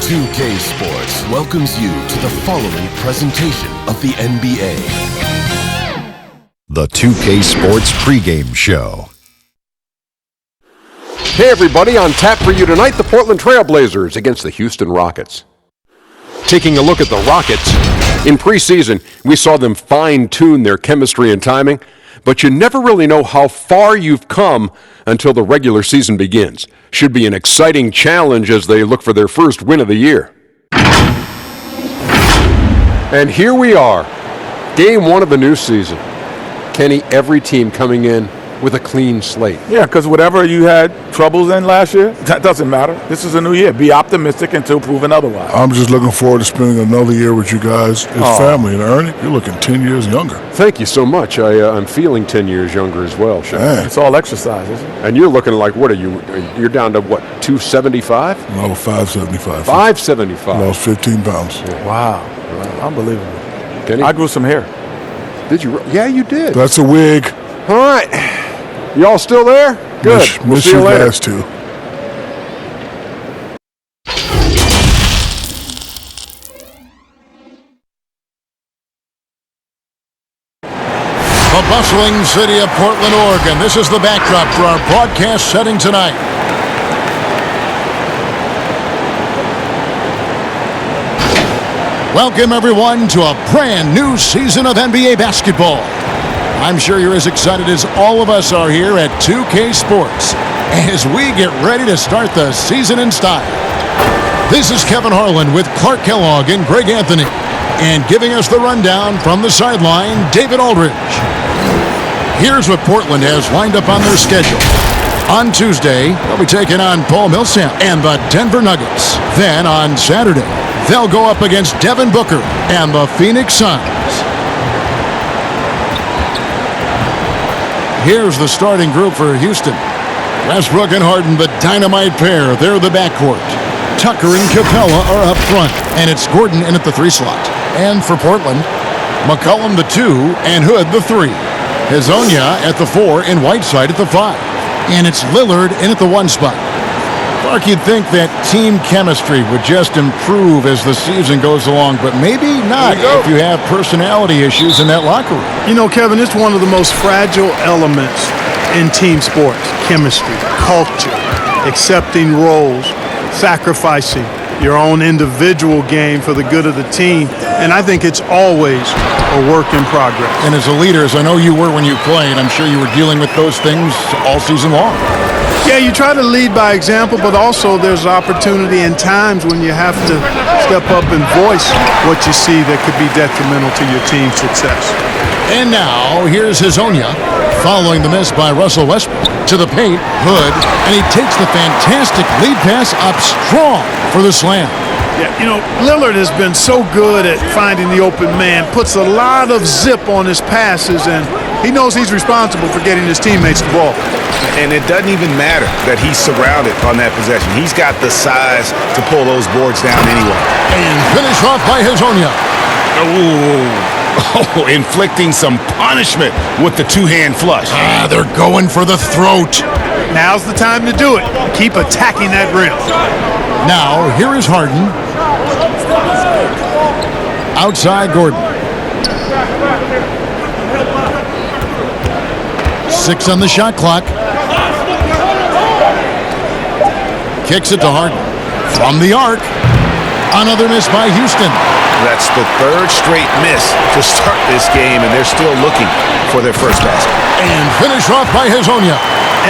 2K Sports welcomes you to the following presentation of the NBA. The 2K Sports pregame show. Hey everybody, on tap for you tonight, the Portland Trail Blazers against the Houston Rockets. Taking a look at the Rockets, in preseason, we saw them fine-tune their chemistry and timing, but you never really know how far you've come until the regular season begins. Should be an exciting challenge as they look for their first win of the year. And here we are, game one of the new season. Kenny, every team coming in with a clean slate. Yeah, because whatever you had troubles in last year, that doesn't matter. This is a new year. Be optimistic until proven otherwise. I'm just looking forward to spending another year with you guys as family. And Ernie, you're looking 10 years younger. Thank you so much. I'm feeling 10 years younger as well, Sean. It's all exercise, isn't it? And you're looking like, what are you? You're down to what, 275? No, 575. 575. Lost 15 pounds. Wow. Unbelievable. Kenny? I grew some hair. Did you? Yeah, you did. That's a wig. All right. Y'all still there? Good. We'll see you later. Guys too. The bustling city of Portland, Oregon. This is the backdrop for our broadcast setting tonight. Welcome, everyone, to a brand new season of NBA basketball. I'm sure you're as excited as all of us are here at 2K Sports as we get ready to start the season in style. This is Kevin Harlan with Clark Kellogg and Greg Anthony. And giving us the rundown from the sideline, David Aldridge. Here's what Portland has lined up on their schedule. On Tuesday, they'll be taking on Paul Millsap and the Denver Nuggets. Then on Saturday, they'll go up against Devin Booker and the Phoenix Suns. Here's the starting group for Houston. Westbrook and Harden, the dynamite pair. They're the backcourt. Tucker and Capella are up front, and it's Gordon in at the 3 slot. And for Portland, McCollum the 2 and Hood the 3. Hezonja at the 4 and Whiteside at the 5. And it's Lillard in at the 1 spot. Clark, you'd think that team chemistry would just improve as the season goes along, but maybe not if you have personality issues in that locker room. You know, Kevin, it's one of the most fragile elements in team sports. Chemistry, culture, accepting roles, sacrificing your own individual game for the good of the team. And I think it's always a work in progress. And as a leader, as I know you were when you played, I'm sure you were dealing with those things all season long. Yeah, you try to lead by example, but also there's opportunity and times when you have to step up and voice what you see that could be detrimental to your team's success. And now, here's Hezonja, following the miss by Russell Westbrook. To the paint, Hood, and he takes the fantastic lead pass up strong for the slam. Yeah, you know, Lillard has been so good at finding the open man, puts a lot of zip on his passes, and he knows he's responsible for getting his teammates the ball. And it doesn't even matter that he's surrounded on that possession. He's got the size to pull those boards down anyway. And finished off by Hezonja. Oh, inflicting some punishment with the 2-hand flush. They're going for the throat. Now's the time to do it. Keep attacking that rim. Now, here is Harden. Outside Gordon. 6 on the shot clock. Kicks it to Harden. From the arc. Another miss by Houston. That's the 3rd straight miss to start this game, and they're still looking for their first basket. And finish off by Hezonja.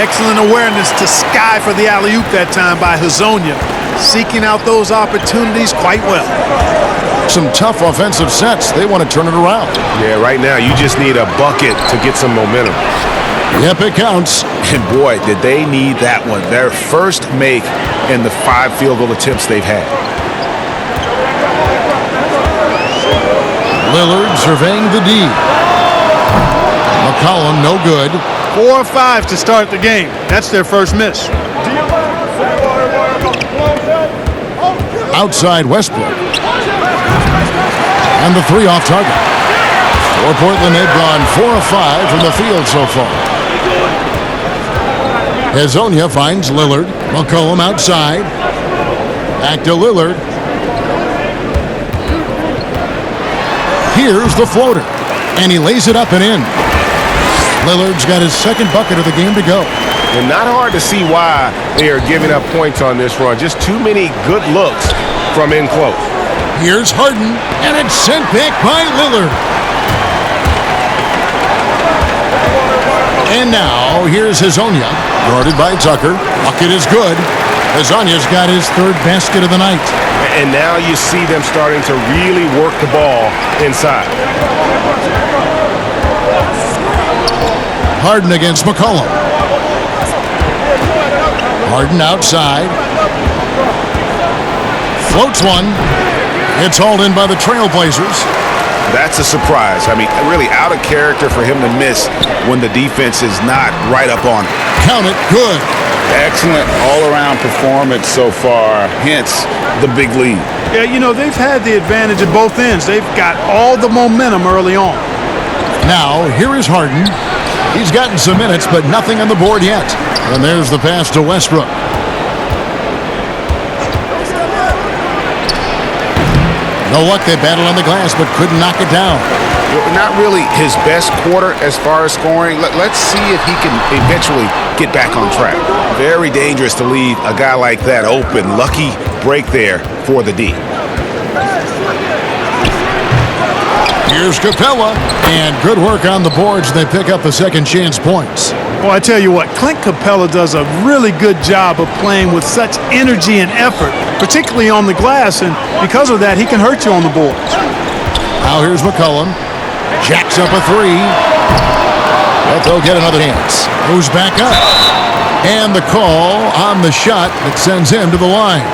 Excellent awareness to sky for the alley-oop that time by Hezonja. Seeking out those opportunities quite well. Some tough offensive sets. They want to turn it around. Yeah, right now you just need a bucket to get some momentum. Yep, it counts. And boy, did they need that one. Their first make in the 5 field goal attempts they've had. Lillard surveying the D. McCollum, no good. 4 or 5 to start the game. That's their first miss. Outside Westbrook. And the 3 off target. For Portland, they've gone 4 of 5 from the field so far. Hezonja finds Lillard. McCollum outside. Back to Lillard. Here's the floater. And he lays it up and in. Lillard's got his second bucket of the game to go. And not hard to see why they are giving up points on this run. Just too many good looks from in close. Here's Harden, and it's sent back by Lillard. And now, here's Hazonia, guarded by Tucker. Bucket is good. Hazonia's got his third basket of the night. And now you see them starting to really work the ball inside. Harden against McCollum. Harden outside. Floats one. It's hauled in by the Trailblazers. That's a surprise. I mean, really out of character for him to miss when the defense is not right up on him. Count it, good. Excellent all-around performance so far, hence the big lead. Yeah, you know, they've had the advantage at both ends. They've got all the momentum early on. Now, here is Harden. He's gotten some minutes, but nothing on the board yet. And there's the pass to Westbrook. No luck, they battled on the glass, but couldn't knock it down. Not really his best quarter as far as scoring. Let's see if he can eventually get back on track. Very dangerous to leave a guy like that open. Lucky break there for the D. Here's Capella, and good work on the boards. They pick up the second chance points. Well, I tell you what, Clint Capella does a really good job of playing with such energy and effort, particularly on the glass, and because of that, he can hurt you on the boards. Now here's McCollum. Jacks up a three. But they'll get another chance. Moves back up. And the call on the shot that sends him to the line.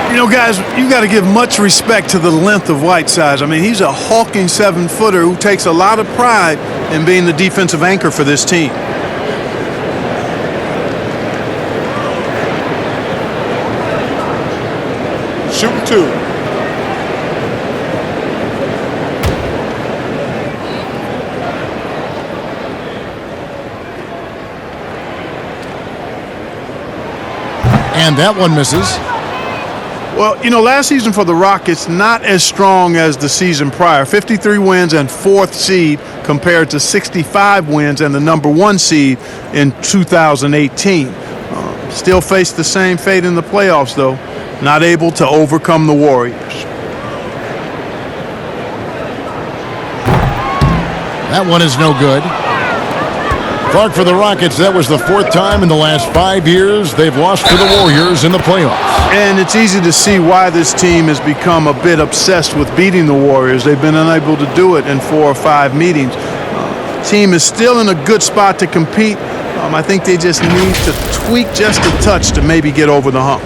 You know, guys, you got to give much respect to the length of Whiteside. I mean, he's a hulking 7-footer who takes a lot of pride in being the defensive anchor for this team. Shooting two. And that one misses. Well, you know, last season for the Rockets, not as strong as the season prior. 53 wins and 4th seed compared to 65 wins and the number 1 seed in 2018. Still face the same fate in the playoffs, though. Not able to overcome the Warriors. That one is no good. Clark, for the Rockets, that was the 4th time in the last 5 years they've lost to the Warriors in the playoffs. And it's easy to see why this team has become a bit obsessed with beating the Warriors. They've been unable to do it in 4 or 5 meetings. Team is still in a good spot to compete. I think they just need to tweak just a touch to maybe get over the hump.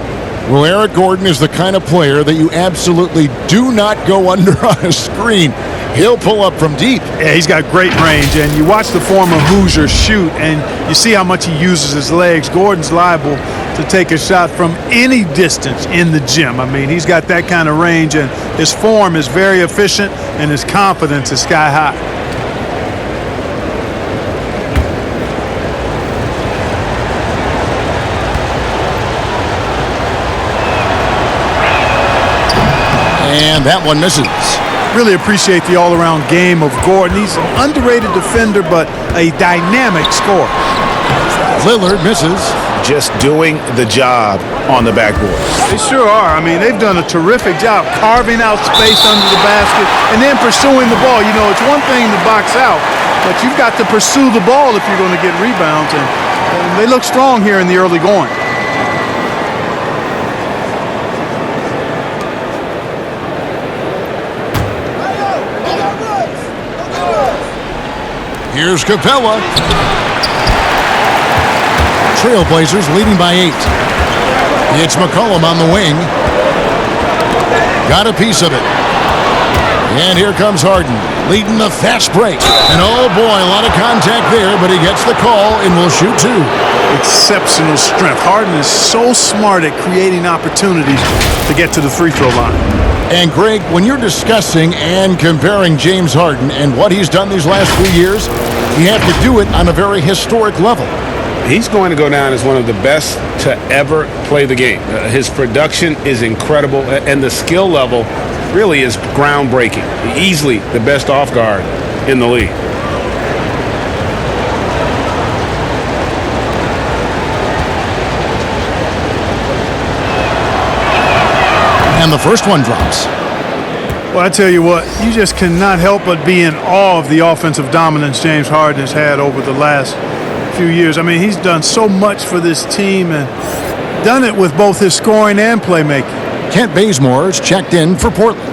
Well, Eric Gordon is the kind of player that you absolutely do not go under on a screen. He'll pull up from deep. Yeah, he's got great range, and you watch the former Hoosier shoot, and you see how much he uses his legs. Gordon's liable to take a shot from any distance in the gym. I mean, he's got that kind of range, and his form is very efficient, and his confidence is sky high. And that one misses. Really appreciate the all-around game of Gordon. He's an underrated defender, but a dynamic scorer. Lillard misses. Just doing the job on the backboard. They sure are. I mean, they've done a terrific job carving out space under the basket and then pursuing the ball. You know, it's one thing to box out, but you've got to pursue the ball if you're going to get rebounds, and they look strong here in the early going. Here's Capella. Trailblazers leading by 8. It's McCollum on the wing. Got a piece of it. And here comes Harden, leading the fast break. And oh boy, a lot of contact there, but he gets the call and will shoot 2. Exceptional strength. Harden is so smart at creating opportunities to get to the free throw line. And Greg, when you're discussing and comparing James Harden and what he's done these last few years, you have to do it on a very historic level. He's going to go down as one of the best to ever play the game. His production is incredible, and the skill level really is groundbreaking. Easily the best off guard in the league. And the first one drops. Well, I tell you what, you just cannot help but be in awe of the offensive dominance James Harden has had over the last few years. I mean, he's done so much for this team and done it with both his scoring and playmaking. Kent Bazemore's checked in for Portland.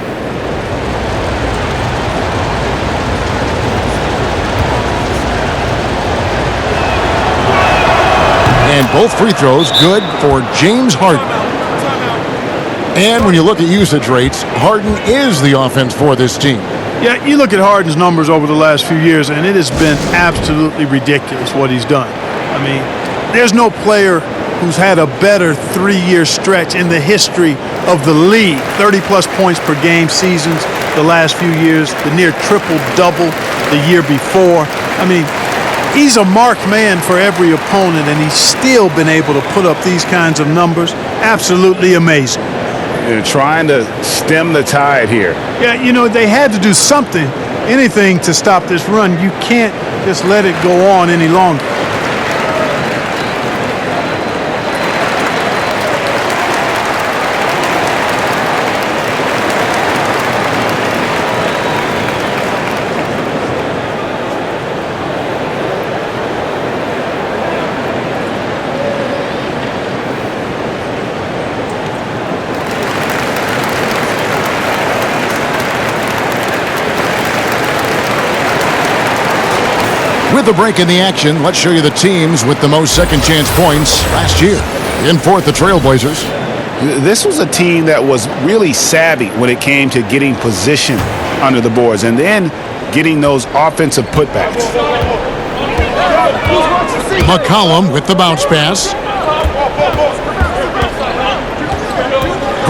And both free throws good for James Harden. And when you look at usage rates, Harden is the offense for this team. Yeah, you look at Harden's numbers over the last few years, and it has been absolutely ridiculous what he's done. I mean, there's no player who's had a better 3-year stretch in the history of the league. 30-plus points per game seasons the last few years, the near triple-double the year before. I mean, he's a marked man for every opponent, and he's still been able to put up these kinds of numbers. Absolutely amazing. They're trying to stem the tide here. Yeah, you know, they had to do something, anything to stop this run. You can't just let it go on any longer. With the break in the action, let's show you the teams with the most second chance points last year. In fourth, the Trailblazers. This was a team that was really savvy when it came to getting position under the boards and then getting those offensive putbacks. McCollum with the bounce pass.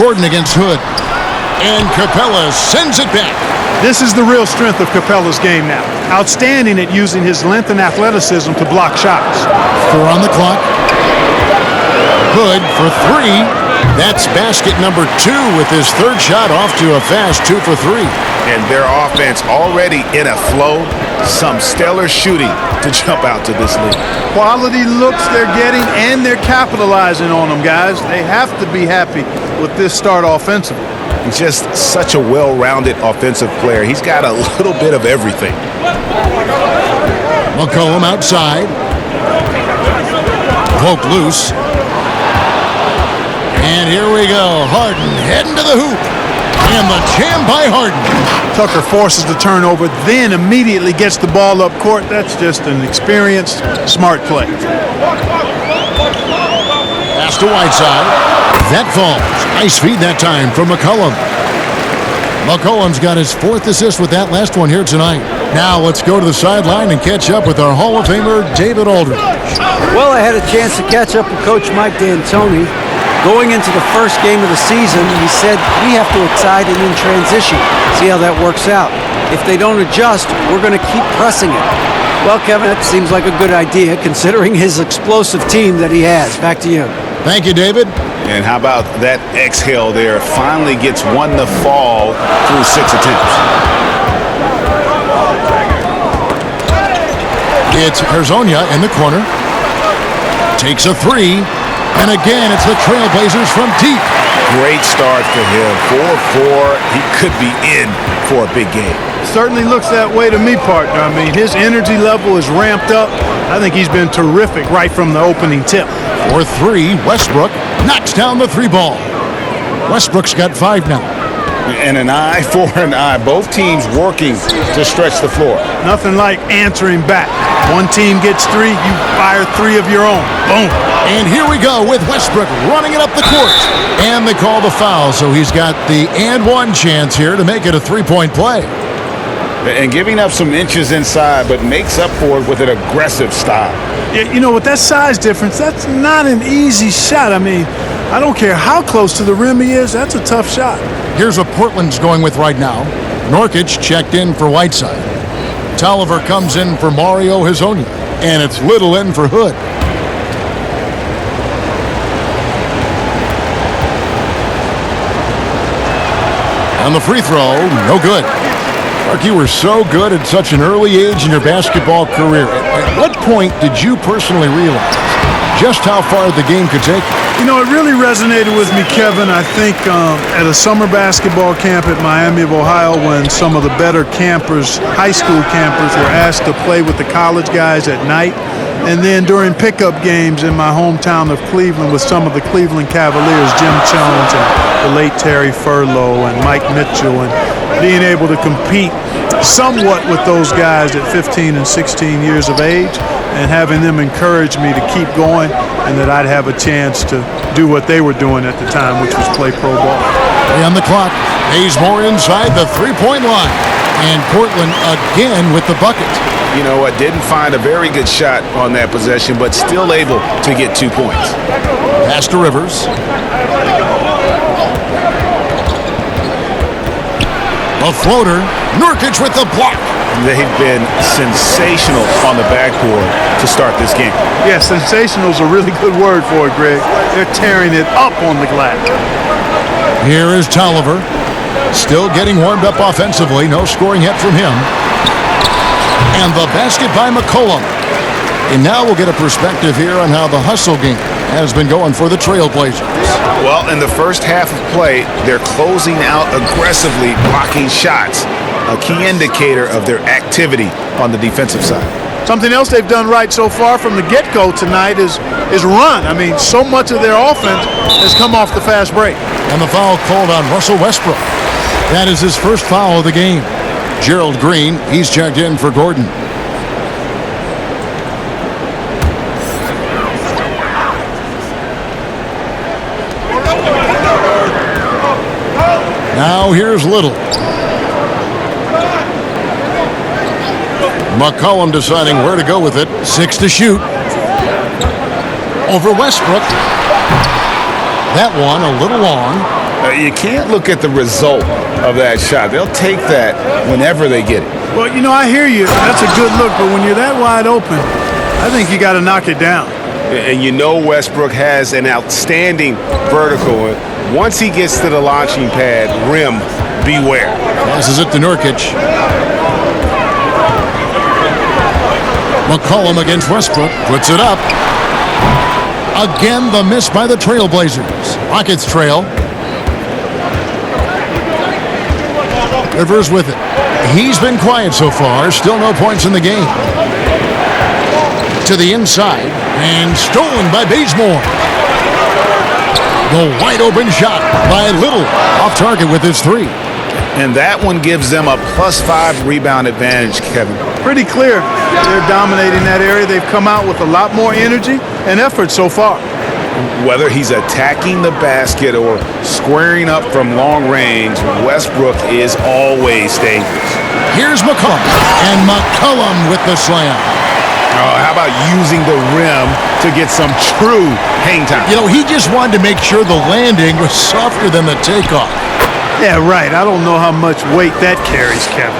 Gordon against Hood. And Capella sends it back. This is the real strength of Capella's game now. Outstanding at using his length and athleticism to block shots. 4 on the clock. Hood for 3. That's basket number 2 with his third shot off to a fast 2 for 3. And their offense already in a flow. Some stellar shooting to jump out to this league. Quality looks they're getting, and they're capitalizing on them, guys. They have to be happy with this start offensively. Just such a well-rounded offensive player. He's got a little bit of everything. McCollum outside. Poke loose. And here we go. Harden heading to the hoop. And the jam by Harden. Tucker forces the turnover, then immediately gets the ball up court. That's just an experienced, smart play. Pass to Whiteside. That falls. Nice feed that time from McCollum. McCollum's got his 4th assist with that last one here tonight. Now let's go to the sideline and catch up with our Hall of Famer, David Aldridge. Well, I had a chance to catch up with Coach Mike D'Antoni. Going into the first game of the season, he said, we have to excite and in transition. See how that works out. If they don't adjust, we're going to keep pressing it. Well, Kevin, that seems like a good idea considering his explosive team that he has. Back to you. Thank you, David. And how about that exhale there? Finally gets one to fall through 6 attempts. It's Hezonja in the corner. Takes a 3. And again, it's the Trailblazers from deep. Great start for him. 4-4. He could be in for a big game. Certainly looks that way to me, partner. I mean, his energy level is ramped up. I think he's been terrific right from the opening tip. For 3, Westbrook knocks down the 3 ball. Westbrook's got 5 now. And an eye for an eye. Both teams working to stretch the floor. Nothing like answering back. One team gets 3, you fire 3 of your own. Boom. And here we go with Westbrook running it up the court. And they call the foul, so he's got the and 1 chance here to make it a 3-point play. And giving up some inches inside, but makes up for it with an aggressive style. Yeah, you know, with that size difference, that's not an easy shot. I mean, I don't care how close to the rim he is, that's a tough shot. Here's what Portland's going with right now. Nurkic checked in for Whiteside. Tolliver comes in for Mario Hezonja. And it's Little in for Hood. And the free throw, no good. Mark, you were so good at such an early age in your basketball career. At what point did you personally realize just how far the game could take you? You know, it really resonated with me, Kevin, I think at a summer basketball camp at Miami of Ohio when some of the better campers, high school campers, were asked to play with the college guys at night. And then during pickup games in my hometown of Cleveland with some of the Cleveland Cavaliers, Jim Jones and the late Terry Furlow and Mike Mitchell, and being able to compete somewhat with those guys at 15 and 16 years of age and having them encourage me to keep going and that I'd have a chance to do what they were doing at the time, which was play pro ball. On the clock, Bazemore inside the three-point line. And Portland again with the bucket. You know what? Didn't find a very good shot on that possession, but still able to get 2 points. Pass to Rivers. A floater. Nurkic with the block. They've been sensational on the backboard to start this game. Yeah, sensational is a really good word for it, Greg. They're tearing it up on the glass. Here is Tolliver. Still getting warmed up offensively. No scoring yet from him. And the basket by McCollum. And now we'll get a perspective here on how the hustle game has been going for the Trailblazers. Well, in the first half of play, they're closing out aggressively, blocking shots, a key indicator of their activity on the defensive side. Something else they've done right so far from the get-go tonight is run. I mean, so much of their offense has come off the fast break. And the foul called on Russell Westbrook. That is his first foul of the game. Gerald Green, he's checked in for Gordon. Now here's Little. McCollum deciding where to go with it. 6 to shoot. Over Westbrook. That one a little long. You can't look at the result of that shot. They'll take that whenever they get it. Well, you know, I hear you. That's a good look, but when you're that wide open, I think you got to knock it down. And you know Westbrook has an outstanding vertical. Once he gets to the launching pad, rim, beware. Passes it to Nurkic. McCollum against Westbrook. Puts it up. Again, the miss by the Trailblazers. Rockets trail. Rivers with it. He's been quiet so far. Still no points in the game. To the inside. And stolen by Bazemore. The wide open shot by Little. Off target with his 3. And that one gives them a +5 rebound advantage, Kevin. Pretty clear. They're dominating that area. They've come out with a lot more energy and effort so far. Whether he's attacking the basket or squaring up from long range, Westbrook is always dangerous. Here's McCollum. And McCollum with the slam. Oh, how about using the rim to get some true hang time? You know, he just wanted to make sure the landing was softer than the takeoff. Yeah, right. I don't know how much weight that carries, Kevin.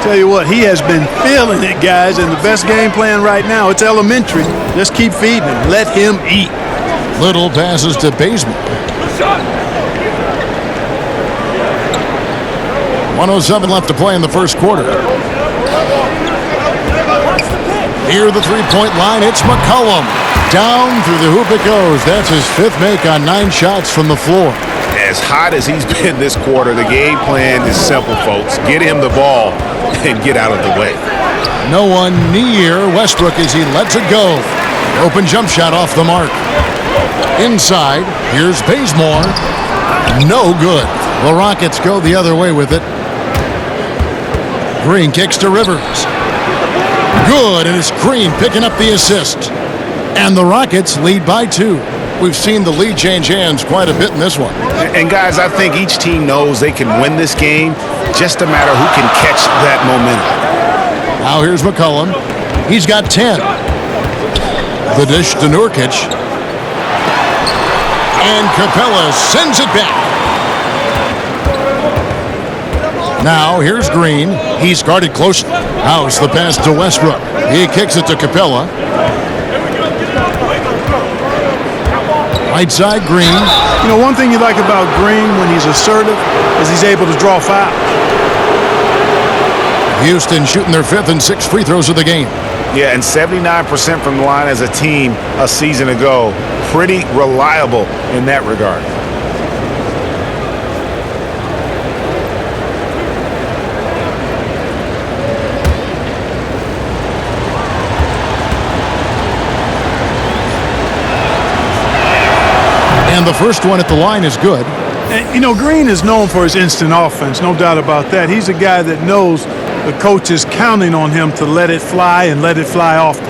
Tell you what, he has been feeling it, guys, and the best game plan right now, it's elementary. Just keep feeding him. Let him eat. Little passes to Bazemore. 1:07 left to play in the first quarter. Here the three-point line, it's McCollum. Down through the hoop it goes. That's his 5th make on 9 shots from the floor. As hot as he's been this quarter, the game plan is simple, folks. Get him the ball and get out of the way. No one near Westbrook as he lets it go. Open jump shot off the mark. Inside, here's Bazemore. No good. The Rockets go the other way with it. Green kicks to Rivers. Good, and it's Green picking up the assist. And the Rockets lead by 2. We've seen the lead change hands quite a bit in this one. And guys, I think each team knows they can win this game, just a matter who can catch that momentum. Now here's McCollum. He's got 10. The dish to Nurkic. And Capella sends it back. Now here's Green. He's guarded closely. Now it's the pass to Westbrook. He kicks it to Capella. Right side, Green. You know, one thing you like about Green when he's assertive is he's able to draw foul. Houston shooting their 5th and 6th free throws of the game. Yeah, and 79% from the line as a team a season ago. Pretty reliable in that regard. And the first one at the line is good. And, you know, Green is known for his instant offense, no doubt about that. He's a guy that knows the coach is counting on him to let it fly and let it fly often.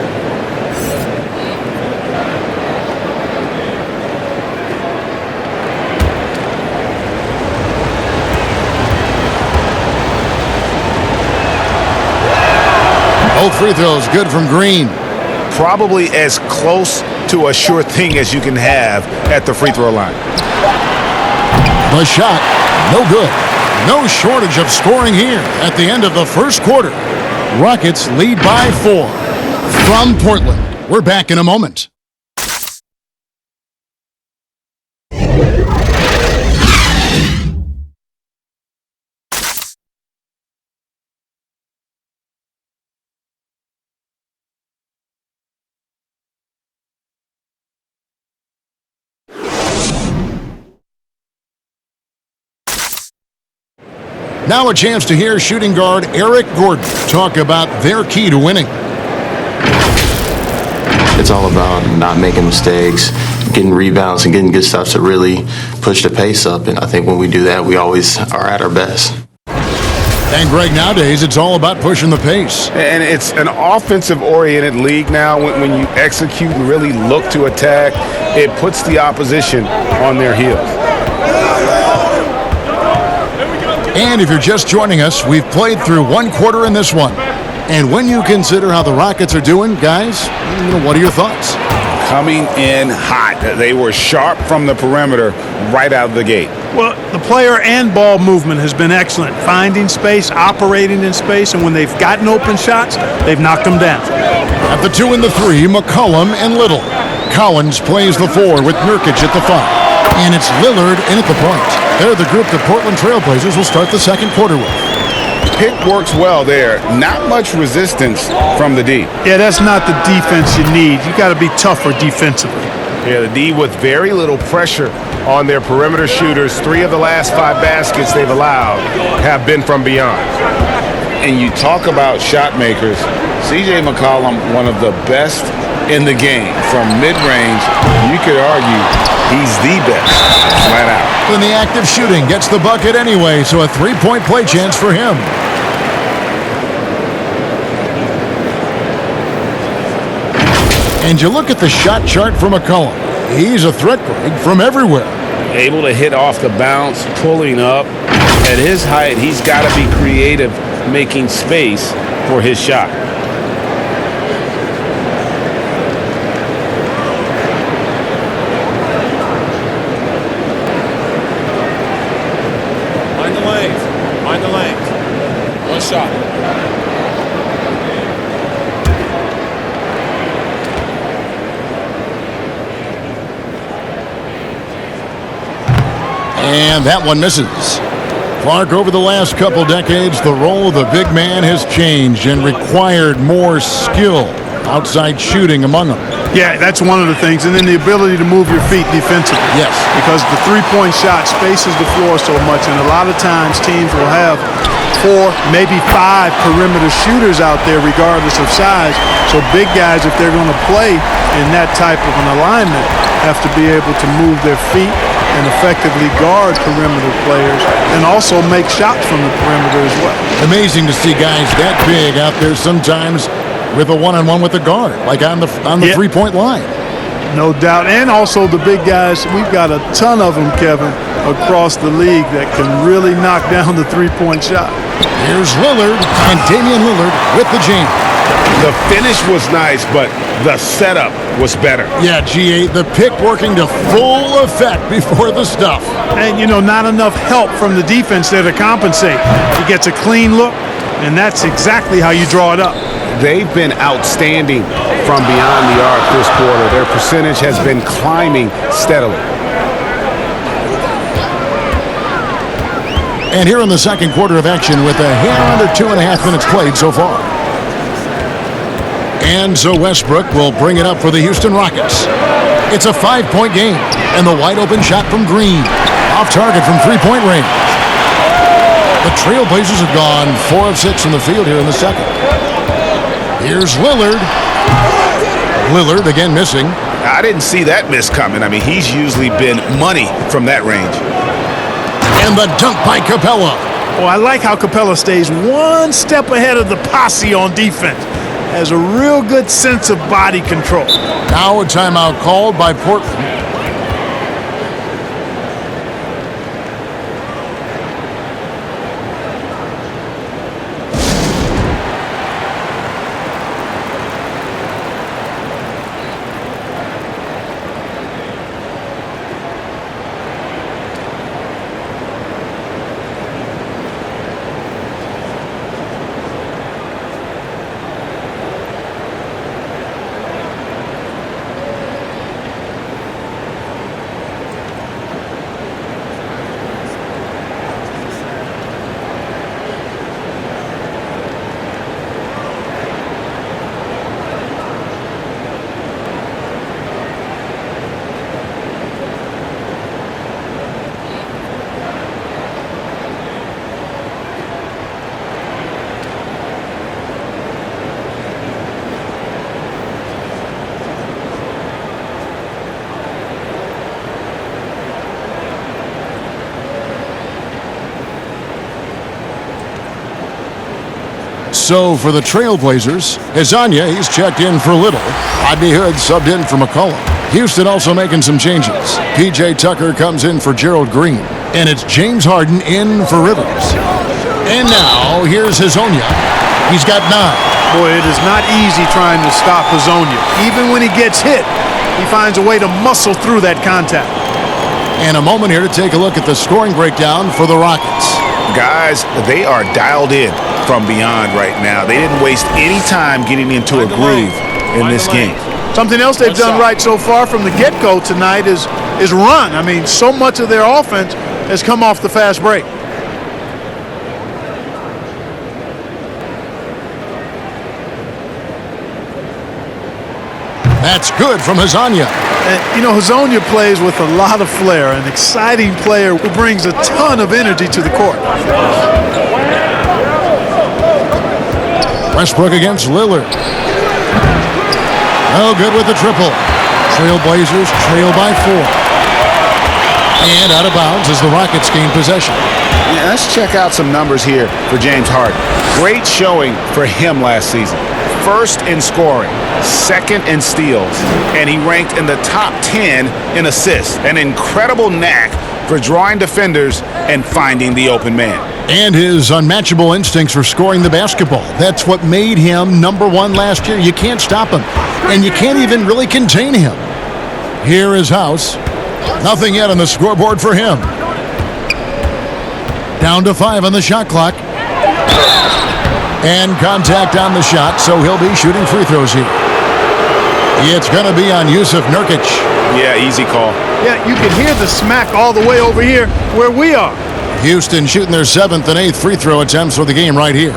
Both free throws good from Green. Probably as close to a sure thing as you can have at the free throw line. The shot, no good. No shortage of scoring here at the end of the first quarter. Rockets lead by 4. From Portland, we're back in a moment. Now a chance to hear shooting guard Eric Gordon talk about their key to winning. It's all about not making mistakes, getting rebounds, and getting good stuff to really push the pace up. And I think when we do that, we always are at our best. And Greg, nowadays it's all about pushing the pace. And it's an offensive-oriented league now. When you execute and really look to attack, it puts the opposition on their heels. And if you're just joining us, we've played through one quarter in this one. And when you consider how the Rockets are doing, guys, what are your thoughts? Coming in hot. They were sharp from the perimeter right out of the gate. Well, the player and ball movement has been excellent. Finding space, operating in space, and when they've gotten open shots, they've knocked them down. At the 2 and the 3, McCollum and Little. Collins plays the 4 with Nurkic at the 5. And it's Lillard in at the point. They're the group the Portland Trailblazers will start the second quarter with. Pick works well there. Not much resistance from the D. Yeah, that's not the defense you need. You got to be tougher defensively. Yeah, the D with very little pressure on their perimeter shooters. 3 of the last 5 baskets they've allowed have been from beyond. And you talk about shot makers. C.J. McCollum, one of the best in the game. From mid-range, you could argue he's the best, flat out. And the active shooting gets the bucket anyway, so a 3-point play chance for him. And you look at the shot chart for McCollum. He's a threat, Greg, from everywhere. Able to hit off the bounce, pulling up. At his height, he's got to be creative, making space for his shot. Mind the lane. One shot. And that one misses. Clark, over the last couple decades, the role of the big man has changed and required more skill, outside shooting among them. Yeah, that's one of the things. And then the ability to move your feet defensively. Yes. Because the three-point shot spaces the floor so much, and a lot of times teams will have 4, maybe 5 perimeter shooters out there regardless of size. So big guys, if they're going to play in that type of an alignment, have to be able to move their feet and effectively guard perimeter players and also make shots from the perimeter as well. Amazing to see guys that big out there sometimes with a one-on-one with the guard, like on the three-point line. No doubt. And also the big guys, we've got a ton of them, Kevin, across the league that can really knock down the three-point shot. Here's Lillard, and Damian Lillard with the jam. The finish was nice, but the setup was better. Yeah, G8, the pick working to full effect before the stuff. And, not enough help from the defense there to compensate. He gets a clean look, and that's exactly how you draw it up. They've been outstanding from beyond the arc this quarter. Their percentage has been climbing steadily. And here in the second quarter of action with a hair under 2.5 minutes played so far. And so Westbrook will bring it up for the Houston Rockets. It's a 5-point game, and the wide-open shot from Green. Off target from three-point range. The Trailblazers have gone 4 of 6 from the field here in the second. Here's Lillard. Lillard again missing. I didn't see that miss coming. I mean, he's usually been money from that range. And the dunk by Capella. Well, I like how Capella stays one step ahead of the posse on defense. Has a real good sense of body control. Now a timeout called by Portland. So for the Trailblazers, Hezonja, he's checked in for Little. Rodney Hood subbed in for McCollum. Houston also making some changes. P.J. Tucker comes in for Gerald Green. And it's James Harden in for Rivers. And now, here's Hezonja. He's got 9. Boy, it is not easy trying to stop Hezonja. Even when he gets hit, he finds a way to muscle through that contact. And a moment here to take a look at the scoring breakdown for the Rockets. Guys, they are dialed in from beyond right now. They didn't waste any time getting into a groove in this game. Something else they've done right so far from the get-go tonight is run. I mean, so much of their offense has come off the fast break. That's good from Hezonja. And, you know, Hezonja plays with a lot of flair, an exciting player who brings a ton of energy to the court. Westbrook against Lillard. No good with the triple. Trailblazers trail by 4. And out of bounds as the Rockets gain possession. Yeah, let's check out some numbers here for James Harden. Great showing for him last season. First in scoring, second in steals, and he ranked in the top 10 in assists. An incredible knack for drawing defenders and finding the open man. And his unmatchable instincts for scoring the basketball. That's what made him #1 last year. You can't stop him, and you can't even really contain him. Here is House. Nothing yet on the scoreboard for him. Down to 5 on the shot clock. And contact on the shot, so he'll be shooting free throws here. It's going to be on Yusuf Nurkic. Yeah, easy call. Yeah, you can hear the smack all the way over here where we are. Houston shooting their 7th and 8th free throw attempts for the game right here.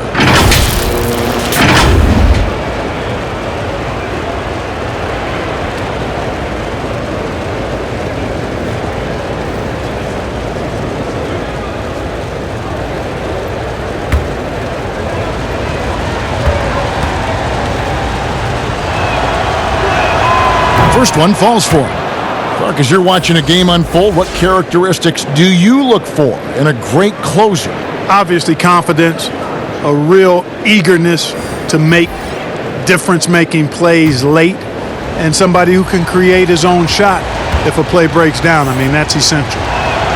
First one falls for him. Clark, as you're watching a game unfold, what characteristics do you look for in a great closer? Obviously confidence, a real eagerness to make difference-making plays late, and somebody who can create his own shot if a play breaks down. I mean, that's essential.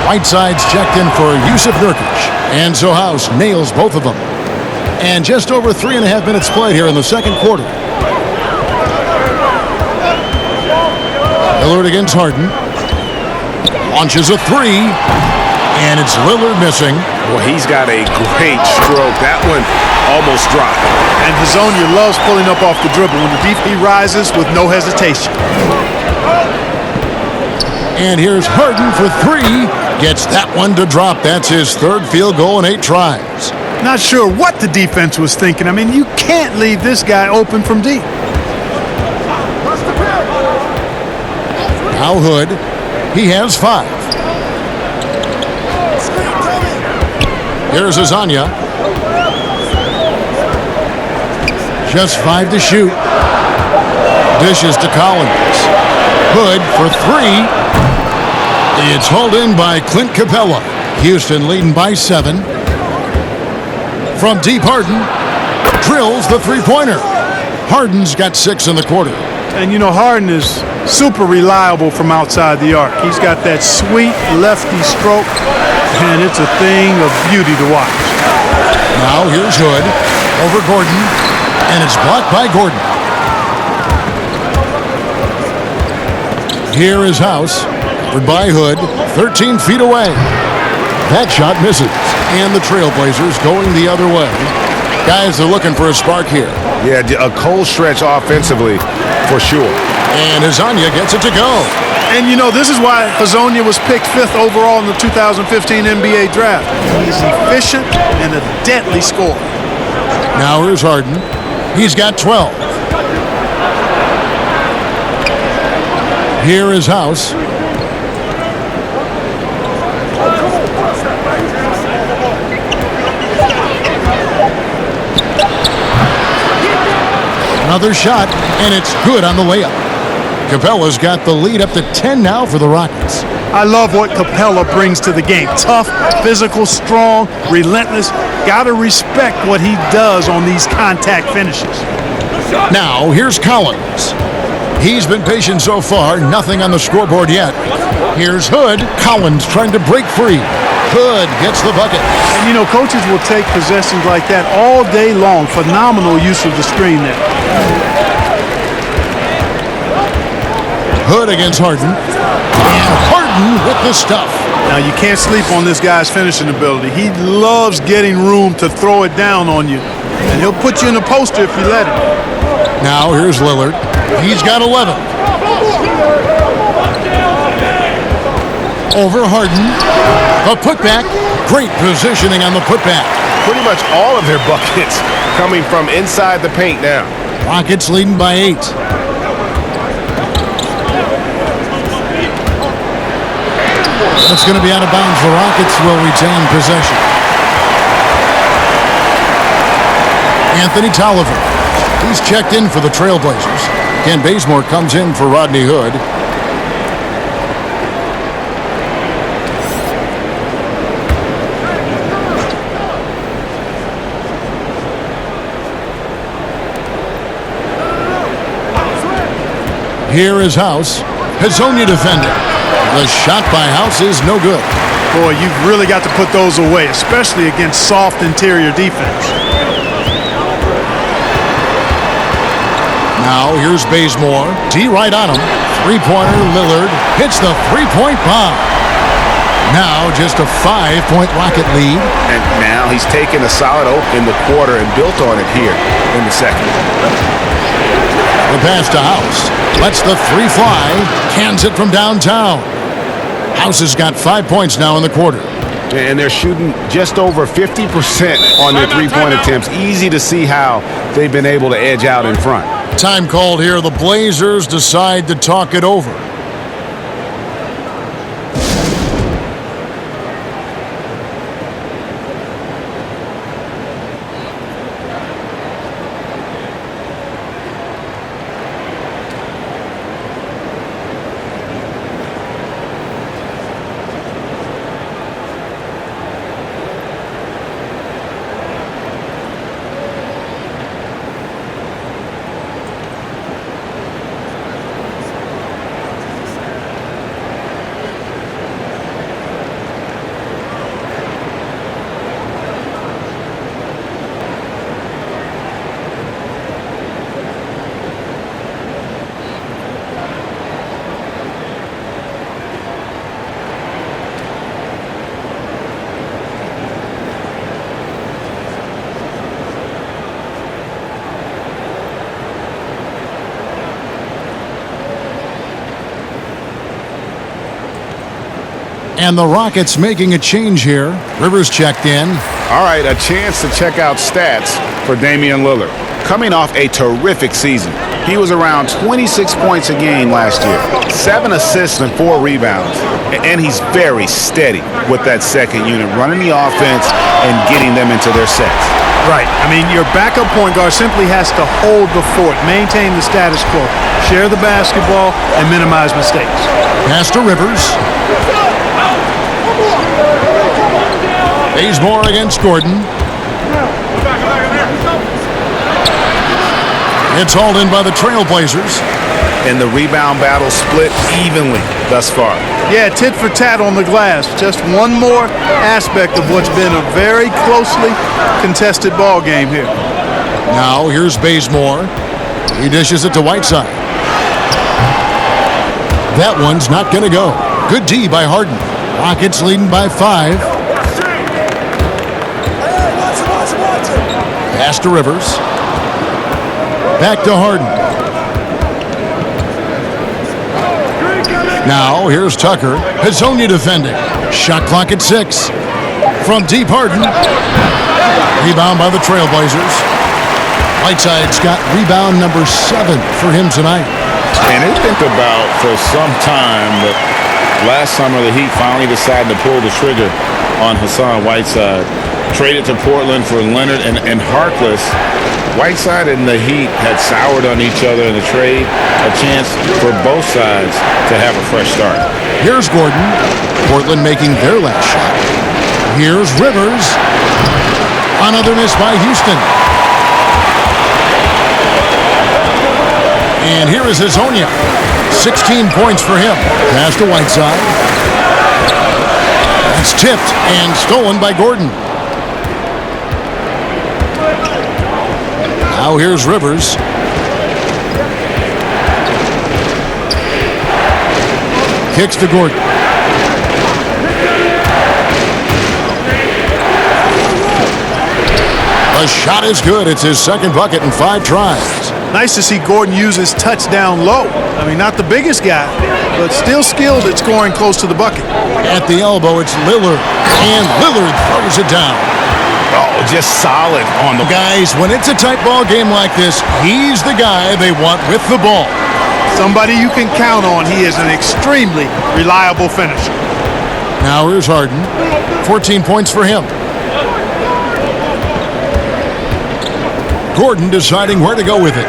Whiteside's checked in for Yusuf Nurkic. And so House nails both of them. And just over 3.5 minutes played here in the second quarter. Lillard against Harden. Launches a 3. And it's Lillard missing. Boy, he's got a great stroke. That one almost dropped. And Hazonia loves pulling up off the dribble. When the DP rises with no hesitation. And here's Harden for three. Gets that one to drop. That's his third field goal in 8 tries. Not sure what the defense was thinking. I mean, you can't leave this guy open from deep. Now Hood. He has 5. Here's Hazonia. Just 5 to shoot. Dishes to Collins. Hood for 3. It's hauled in by Clint Capella. Houston leading by 7. From deep, Harden drills the three-pointer. Harden's got 6 in the quarter. And, you know, Harden is super reliable from outside the arc. He's got that sweet lefty stroke, and it's a thing of beauty to watch. Now here's Hood over Gordon, and it's blocked by Gordon. Here is House, covered by Hood, 13 feet away. That shot misses, and the Trailblazers going the other way. Guys are looking for a spark here. Yeah, a cold stretch offensively, for sure. And Hazonia gets it to go. And, you know, this is why Hazonia was picked 5th overall in the 2015 NBA draft. He's efficient and a deadly scorer. Now here's Harden. He's got 12. Here is House. Another shot, and it's good on the layup. Capella's got the lead up to 10 now for the Rockets. I love what Capella brings to the game. Tough, physical, strong, relentless. Got to respect what he does on these contact finishes. Now, here's Collins. He's been patient so far, nothing on the scoreboard yet. Here's Hood. Collins trying to break free. Hood gets the bucket. And, you know, coaches will take possessions like that all day long. Phenomenal use of the screen there. Hood against Harden. And Harden with the stuff. Now, you can't sleep on this guy's finishing ability. He loves getting room to throw it down on you. And he'll put you in a poster if you let him. Now, here's Lillard. He's got 11. Over Harden. A putback. Great positioning on the putback. Pretty much all of their buckets coming from inside the paint now. Rockets leading by 8. It's going to be out of bounds. The Rockets will retain possession. Anthony Tolliver. He's checked in for the Trailblazers. Ken Bazemore comes in for Rodney Hood. Here is House. Hazonia defender. The shot by House is no good. Boy, you've really got to put those away, especially against soft interior defense. Now here's Bazemore. D right on him. Three-pointer. Lillard hits the three-point bomb. Now just a 5-point Rocket lead. And now he's taken a solid open in the quarter and built on it here in the second. The pass to House. Lets the three fly. Cans it from downtown. House has got 5 points now in the quarter. And they're shooting just over 50% on their three-point attempts. Easy to see how they've been able to edge out in front. Time called here. The Blazers decide to talk it over. And the Rockets making a change here. Rivers checked in. All right, a chance to check out stats for Damian Lillard. Coming off a terrific season. He was around 26 points a game last year, 7 assists and 4 rebounds. And he's very steady with that second unit, running the offense and getting them into their sets. Right. I mean, your backup point guard simply has to hold the fort, maintain the status quo, share the basketball, and minimize mistakes. Pass to Rivers. Bazemore against Gordon. It's hauled in by the Trailblazers. And the rebound battle split evenly thus far. Yeah, tit for tat on the glass. Just one more aspect of what's been a very closely contested ball game here. Now here's Bazemore. He dishes it to Whiteside. That one's not going to go. Good D by Harden. Rockets leading by 5. Pass to Rivers. Back to Harden. Now here's Tucker. Hezonja defending. Shot clock at 6. From deep, Harden. Rebound by the Trailblazers. Whiteside's got rebound number 7 for him tonight. And they think about for some time, but last summer the Heat finally decided to pull the trigger on Hassan Whiteside. Traded to Portland for Leonard and Harkless. Whiteside and the Heat had soured on each other in the trade. A chance for both sides to have a fresh start. Here's Gordon. Portland making their last shot. Here's Rivers. Another miss by Houston. And here is Hezonja. 16 points for him. Pass to Whiteside. It's tipped and stolen by Gordon. Now here's Rivers. Kicks to Gordon. The shot is good. It's his second bucket in 5 tries. Nice to see Gordon use his touchdown low. I mean, not the biggest guy, but still skilled at scoring close to the bucket. At the elbow, it's Lillard. And Lillard throws it down. Oh, just solid on the... Guys, when it's a tight ball game like this, he's the guy they want with the ball. Somebody you can count on. He is an extremely reliable finisher. Now here's Harden. 14 points for him. Gordon deciding where to go with it.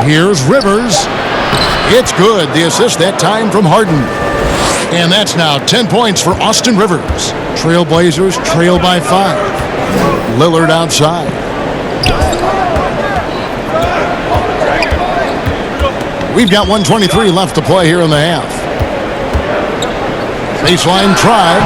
Here's Rivers. It's good. The assist that time from Harden. And that's now 10 points for Austin Rivers. Trailblazers trail by 5. Lillard outside. We've got 1:23 left to play here in the half. Baseline try.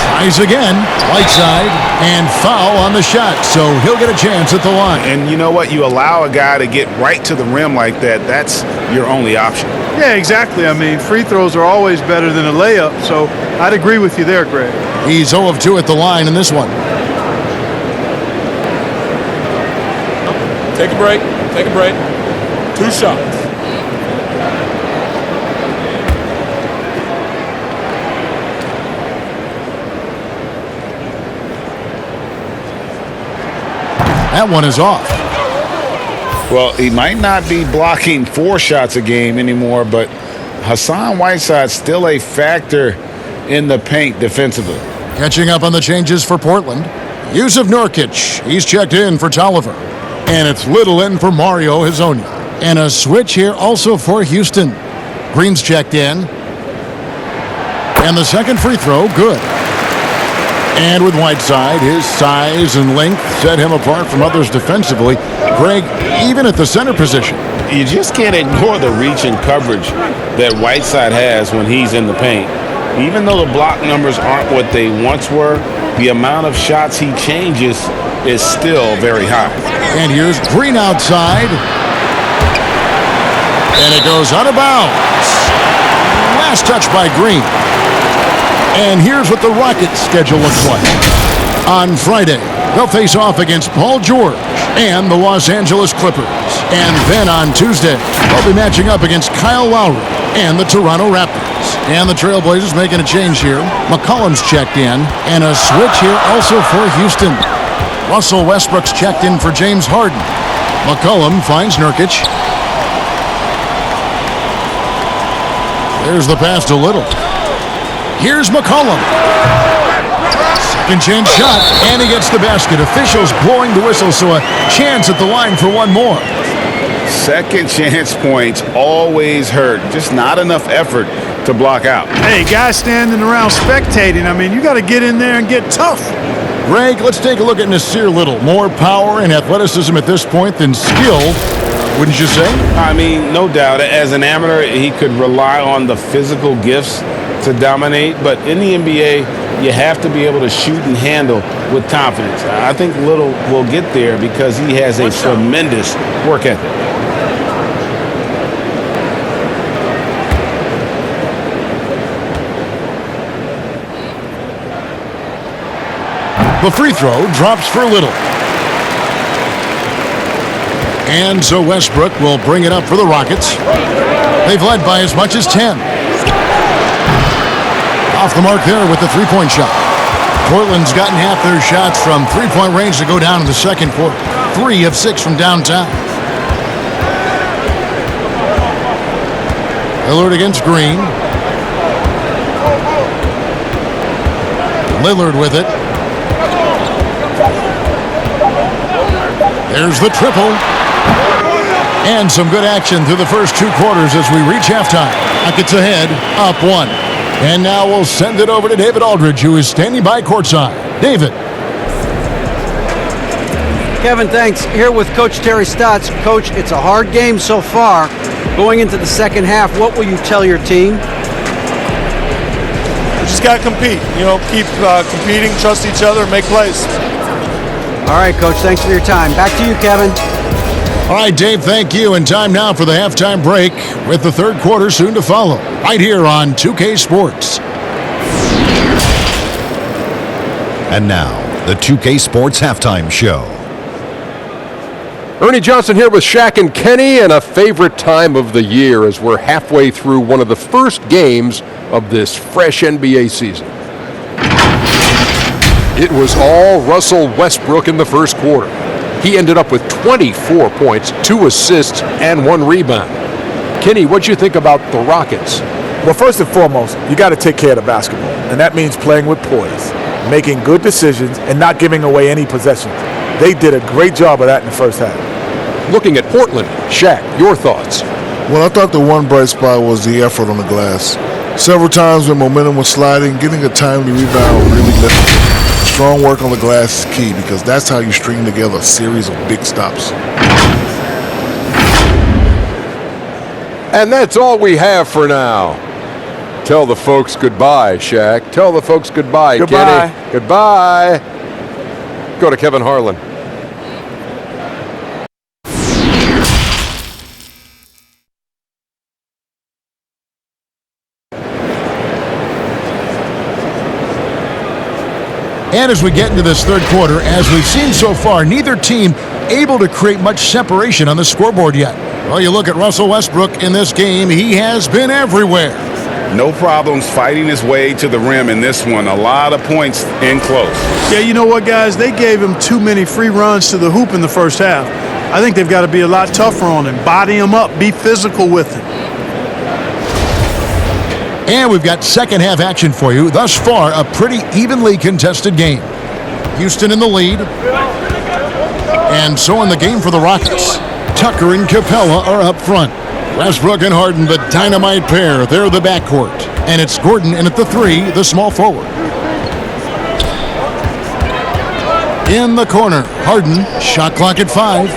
Tries again. Whiteside. And foul on the shot. So he'll get a chance at the line. And you know what? You allow a guy to get right to the rim like that. That's your only option. Yeah, exactly. I mean, free throws are always better than a layup. So I'd agree with you there, Greg. He's 0 of 2 at the line in this one. Take a break. Take a break. 2 shots. That one is off. Well, he might not be blocking 4 shots a game anymore, but Hassan Whiteside's still a factor in the paint defensively. Catching up on the changes for Portland. Yusuf Nurkic. He's checked in for Tolliver. And it's Little in for Mario Hezonja. And a switch here also for Houston. Green's checked in. And the second free throw, good. And with Whiteside, his size and length set him apart from others defensively. Greg, even at the center position. You just can't ignore the reach and coverage that Whiteside has when he's in the paint. Even though the block numbers aren't what they once were, the amount of shots he changes is still very high. And here's Green outside. And it goes out of bounds. Last touch by Green. And here's what the Rockets' schedule looks like. On Friday, they'll face off against Paul George and the Los Angeles Clippers. And then on Tuesday, they'll be matching up against Kyle Lowry and the Toronto Raptors. And the Trailblazers making a change here. McCollum's checked in, and a switch here also for Houston. Russell Westbrook's checked in for James Harden. McCollum finds Nurkic. There's the pass to Little. Here's McCollum. Second chance shot, and he gets the basket. Officials blowing the whistle, so a chance at the line for one more. Second chance points always hurt. Just not enough effort to block out. Hey, guys standing around spectating, I mean, you got to get in there and get tough. Greg, let's take a look at Nasir Little. More power and athleticism at this point than skill, wouldn't you say? I mean, no doubt. As an amateur, he could rely on the physical gifts to dominate. But in the NBA, you have to be able to shoot and handle with confidence. I think Little will get there because he has a tremendous work ethic. The free throw drops for Little. And so Westbrook will bring it up for the Rockets. They've led by as much as 10. Off the mark there with the three-point shot. Portland's gotten half their shots from three-point range to go down in the second quarter. 3 of 6 from downtown. Lillard against Green. Lillard with it. There's the triple. And some good action through the first 2 quarters as we reach halftime. Rockets ahead, up 1. And now we'll send it over to David Aldridge, who is standing by courtside. David. Kevin, thanks. Here with Coach Terry Stotts. Coach, it's a hard game so far. Going into the second half, what will you tell your team? We just got to compete. Keep competing, trust each other, make plays. All right, Coach, thanks for your time. Back to you, Kevin. All right, Dave, thank you. And time now for the halftime break with the third quarter soon to follow. Right here on 2K Sports. And now, the 2K Sports Halftime Show. Ernie Johnson here with Shaq and Kenny, and a favorite time of the year as we're halfway through one of the first games of this fresh NBA season. It was all Russell Westbrook in the first quarter. He ended up with 24 points, 2 assists, and 1 rebound. Kenny, what'd you think about the Rockets? Well, first and foremost, you got to take care of the basketball, and that means playing with poise, making good decisions, and not giving away any possessions. They did a great job of that in the first half. Looking at Portland, Shaq, your thoughts? Well, I thought the one bright spot was the effort on the glass. Several times when momentum was sliding, getting a timely rebound really lifted. Strong work on the glass is key because that's how you string together a series of big stops. And that's all we have for now. Tell the folks goodbye, Shaq. Tell the folks goodbye, Goodbye. Kenny. Goodbye. Go to Kevin Harlan. And as we get into this third quarter, as we've seen so far, neither team able to create much separation on the scoreboard yet. Well, you look at Russell Westbrook in this game, he has been everywhere. No problems fighting his way to the rim in this one. A lot of points in close. Yeah, you know what, guys? They gave him too many free runs to the hoop in the first half. I think they've got to be a lot tougher on him. Body him up. Be physical with him. And we've got second half action for you. Thus far, a pretty evenly contested game. Houston in the lead. And so in the game for the Rockets. Tucker and Capella are up front. Westbrook and Harden, the dynamite pair. They're the backcourt. And it's Gordon in at the 3, the small forward. In the corner, Harden, shot clock at 5.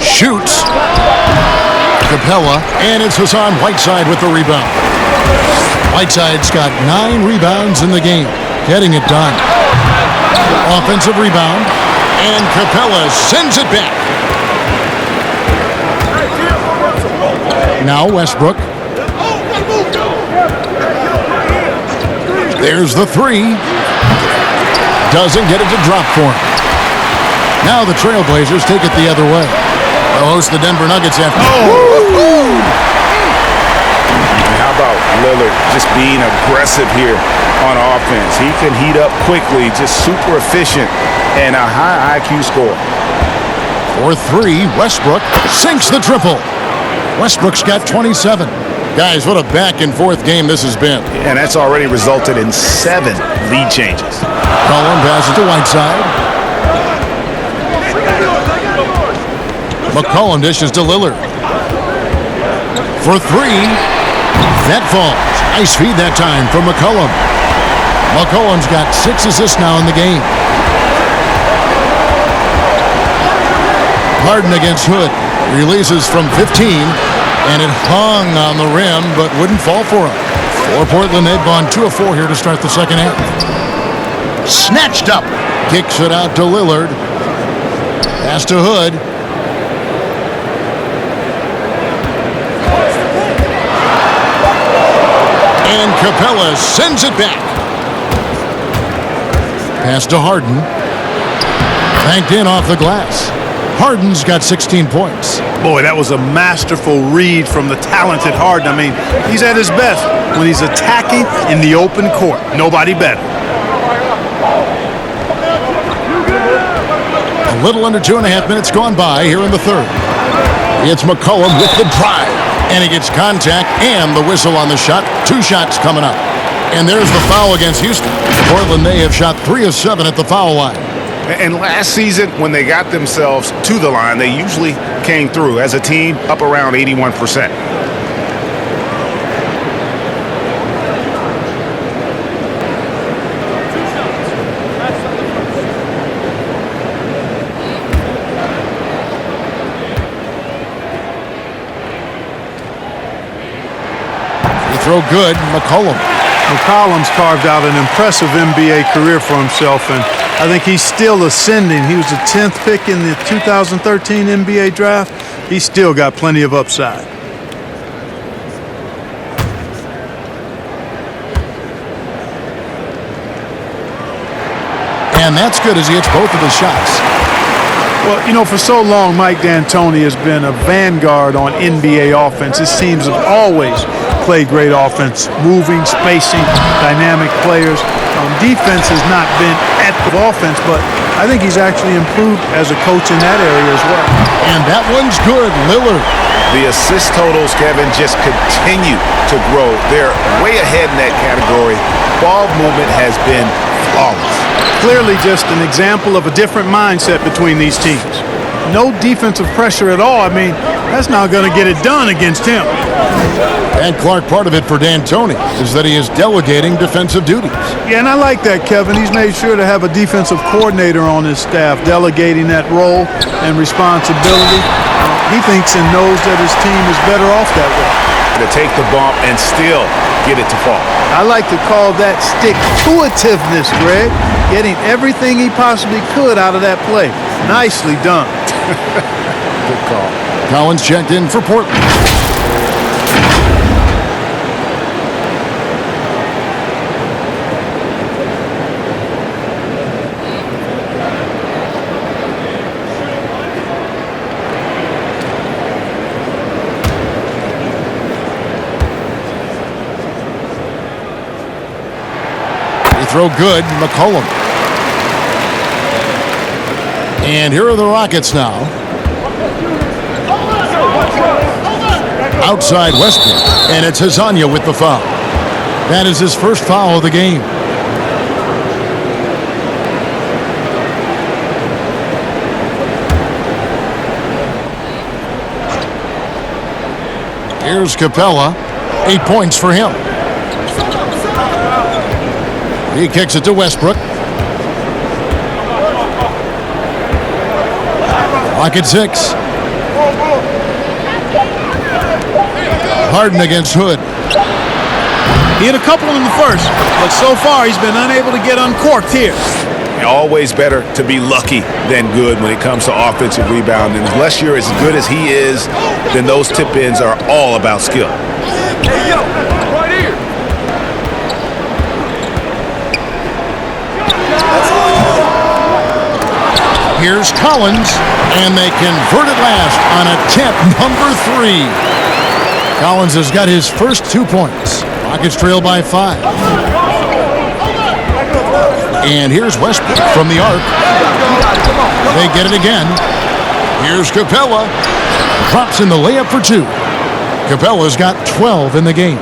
Shoots. Capella, and it's Hassan Whiteside with the rebound. Whiteside's got 9 rebounds in the game, getting it done. Offensive rebound, and Capella sends it back. Now Westbrook. There's the 3. Doesn't get it to drop for him. Now the Trailblazers take it the other way. They'll host the Denver Nuggets after. Lillard just being aggressive here on offense. He can heat up quickly, just super efficient, and a high IQ score. For three, Westbrook sinks the triple. Westbrook's got 27. Guys, what a back-and-forth game this has been. And that's already resulted in 7 lead changes. Cullen passes to Whiteside. McCollum dishes to Lillard. For three, that falls. Nice feed that time from McCollum. McCollum's got 6 assists now in the game. Harden against Hood. Releases from 15, and it hung on the rim, but wouldn't fall for him. For Portland, they've gone 2 of 4 here to start the second half. Snatched up. Kicks it out to Lillard. Pass to Hood. And Capella sends it back. Pass to Harden. Banked in off the glass. Harden's got 16 points. Boy, that was a masterful read from the talented Harden. I mean, he's at his best when he's attacking in the open court. Nobody better. A little under 2.5 minutes gone by here in the third. It's McCollum with the drive. And he gets contact and the whistle on the shot. 2 shots coming up. And there's the foul against Houston. Portland, they have shot 3 of 7 at the foul line. And last season, when they got themselves to the line, they usually came through as a team up around 81%. Throw good, McCollum. McCollum's carved out an impressive NBA career for himself, and I think he's still ascending. He was the 10th pick in the 2013 NBA draft. He's still got plenty of upside. And that's good as he hits both of his shots. Well, you know, for so long, Mike D'Antoni has been a vanguard on NBA offense. His teams have always played great offense, moving, spacing, dynamic players. Defense has not been at the offense, but I think he's actually improved as a coach in that area as well. And that one's good, Lillard. The assist totals, Kevin, just continue to grow. They're way ahead in that category. Ball movement has been flawless. Clearly just an example of a different mindset between these teams. No defensive pressure at all. I mean, that's not going to get it done against him. And Clark, part of it for D'Antoni is that he is delegating defensive duties. Yeah, and I like that, Kevin. He's made sure to have a defensive coordinator on his staff, delegating that role and responsibility. He thinks and knows that his team is better off that way. To take the bump and still get it to fall. I like to call that stick-to-itiveness, Greg. Getting everything he possibly could out of that play. Nicely done. Good call. Collins checked in for Portland. Throw good, McCollum. And here are the Rockets now. Outside Westbrook, and it's Hazanya with the foul. That is his first foul of the game. Here's Capella. 8 points for him. He kicks it to Westbrook. Rocket 6. Harden against Hood. He hit a couple in the first, but so far he's been unable to get uncorked here. Always better to be lucky than good when it comes to offensive rebounding. Unless you're as good as he is, then those tip-ins are all about skill. Hey, yo, right here. Here's Collins, and they convert it last on attempt number 3. Collins has got his first 2 points. Rockets trail by 5. And here's Westbrook from the arc. They get it again. Here's Capella. Drops in the layup for 2. Capella's got 12 in the game.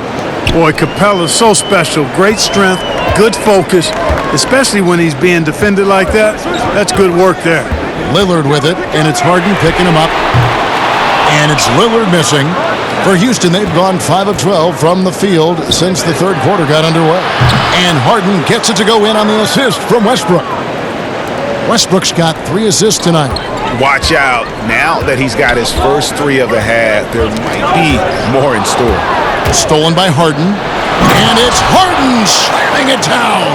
Boy, Capella's so special. Great strength, good focus, especially when he's being defended like that. That's good work there. Lillard with it, and it's Harden picking him up. And it's Lillard missing. For Houston, they've gone 5 of 12 from the field since the third quarter got underway. And Harden gets it to go in on the assist from Westbrook. Westbrook's got 3 assists tonight. Watch out. Now that he's got his first 3 of the half, there might be more in store. Stolen by Harden. And it's Harden slamming it down.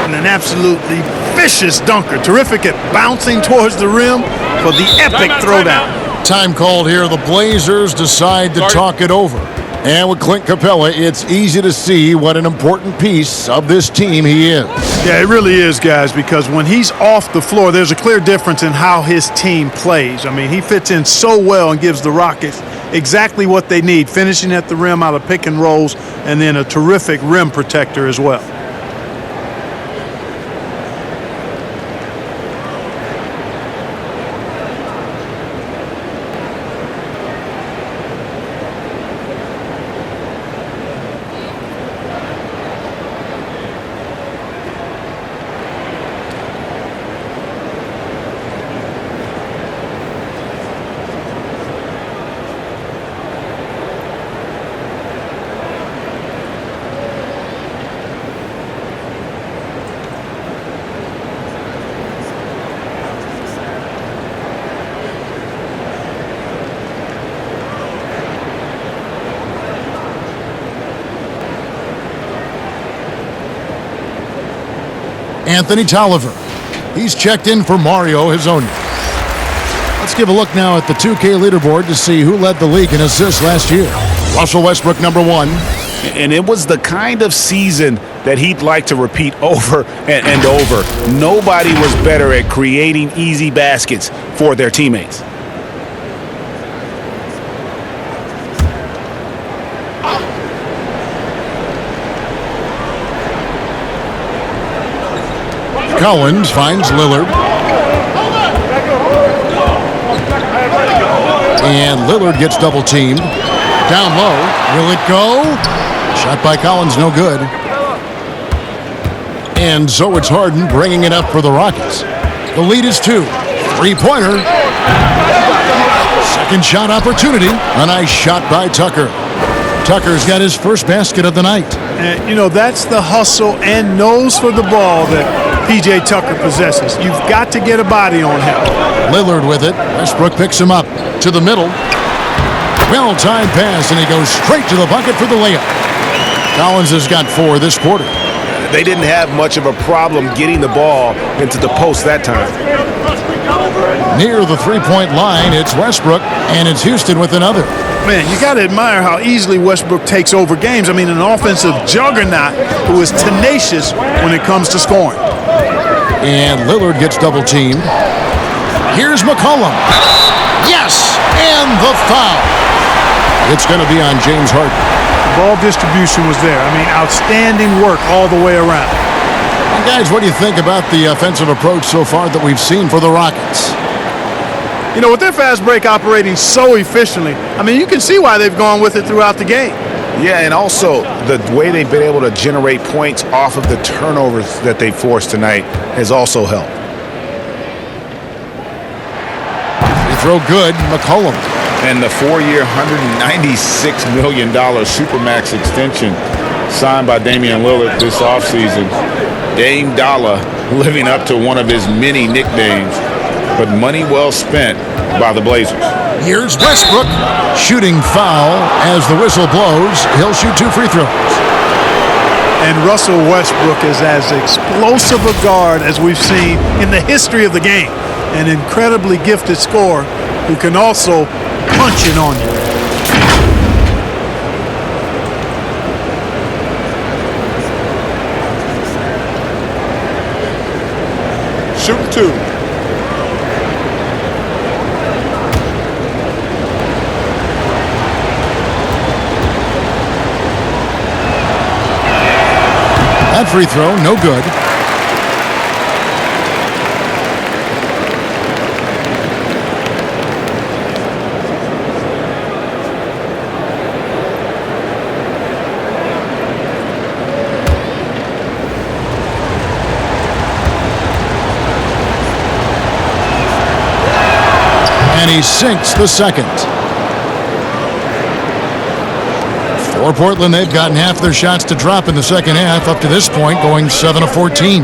And an absolutely vicious dunker. Terrific at bouncing towards the rim for the epic throwdown. Time called here. The Blazers decide to talk it over. And with Clint Capella, it's easy to see what an important piece of this team he is. Yeah, it really is, guys, because when he's off the floor, there's a clear difference in how his team plays. I mean, he fits in so well and gives the Rockets exactly what they need, finishing at the rim out of pick and rolls, and then a terrific rim protector as well. Anthony Tolliver. He's checked in for Mario Hezonja. Let's give a look now at the 2K leaderboard to see who led the league in assists last year. Russell Westbrook, number 1. And it was the kind of season that he'd like to repeat over and over. Nobody was better at creating easy baskets for their teammates. Collins finds Lillard. And Lillard gets double teamed. Down low. Will it go? Shot by Collins, no good. And so it's Harden bringing it up for the Rockets. The lead is 2. 3-pointer. Second shot opportunity. A nice shot by Tucker. Tucker's got his first basket of the night. And, you know, that's the hustle and nose for the ball that P.J. Tucker possesses. You've got to get a body on him. Lillard with it. Westbrook picks him up to the middle. Well-timed pass, and he goes straight to the bucket for the layup. Collins has got 4 this quarter. They didn't have much of a problem getting the ball into the post that time. Near the three-point line, it's Westbrook, and it's Houston with another. Man, you got to admire how easily Westbrook takes over games. I mean, an offensive juggernaut who is tenacious when it comes to scoring. And Lillard gets double-teamed. Here's McCollum. Yes! And the foul. It's going to be on James Harden. Ball distribution was there. I mean, outstanding work all the way around. And guys, what do you think about the offensive approach so far that we've seen for the Rockets? You know, with their fast break operating so efficiently, I mean, you can see why they've gone with it throughout the game. Yeah, and also the way they've been able to generate points off of the turnovers that they forced tonight has also helped. They throw good, McCollum. And the 4-year, $196 million Supermax extension signed by Damian Lillard this offseason. Dame Dollar living up to one of his many nicknames, but money well spent by the Blazers. Here's Westbrook, shooting foul as the whistle blows. He'll shoot 2 free throws. And Russell Westbrook is as explosive a guard as we've seen in the history of the game. An incredibly gifted scorer who can also punch it on you. Shooting 2. That free throw, no good. And he sinks the second. For Portland, they've gotten half their shots to drop in the second half up to this point, going 7 of 14.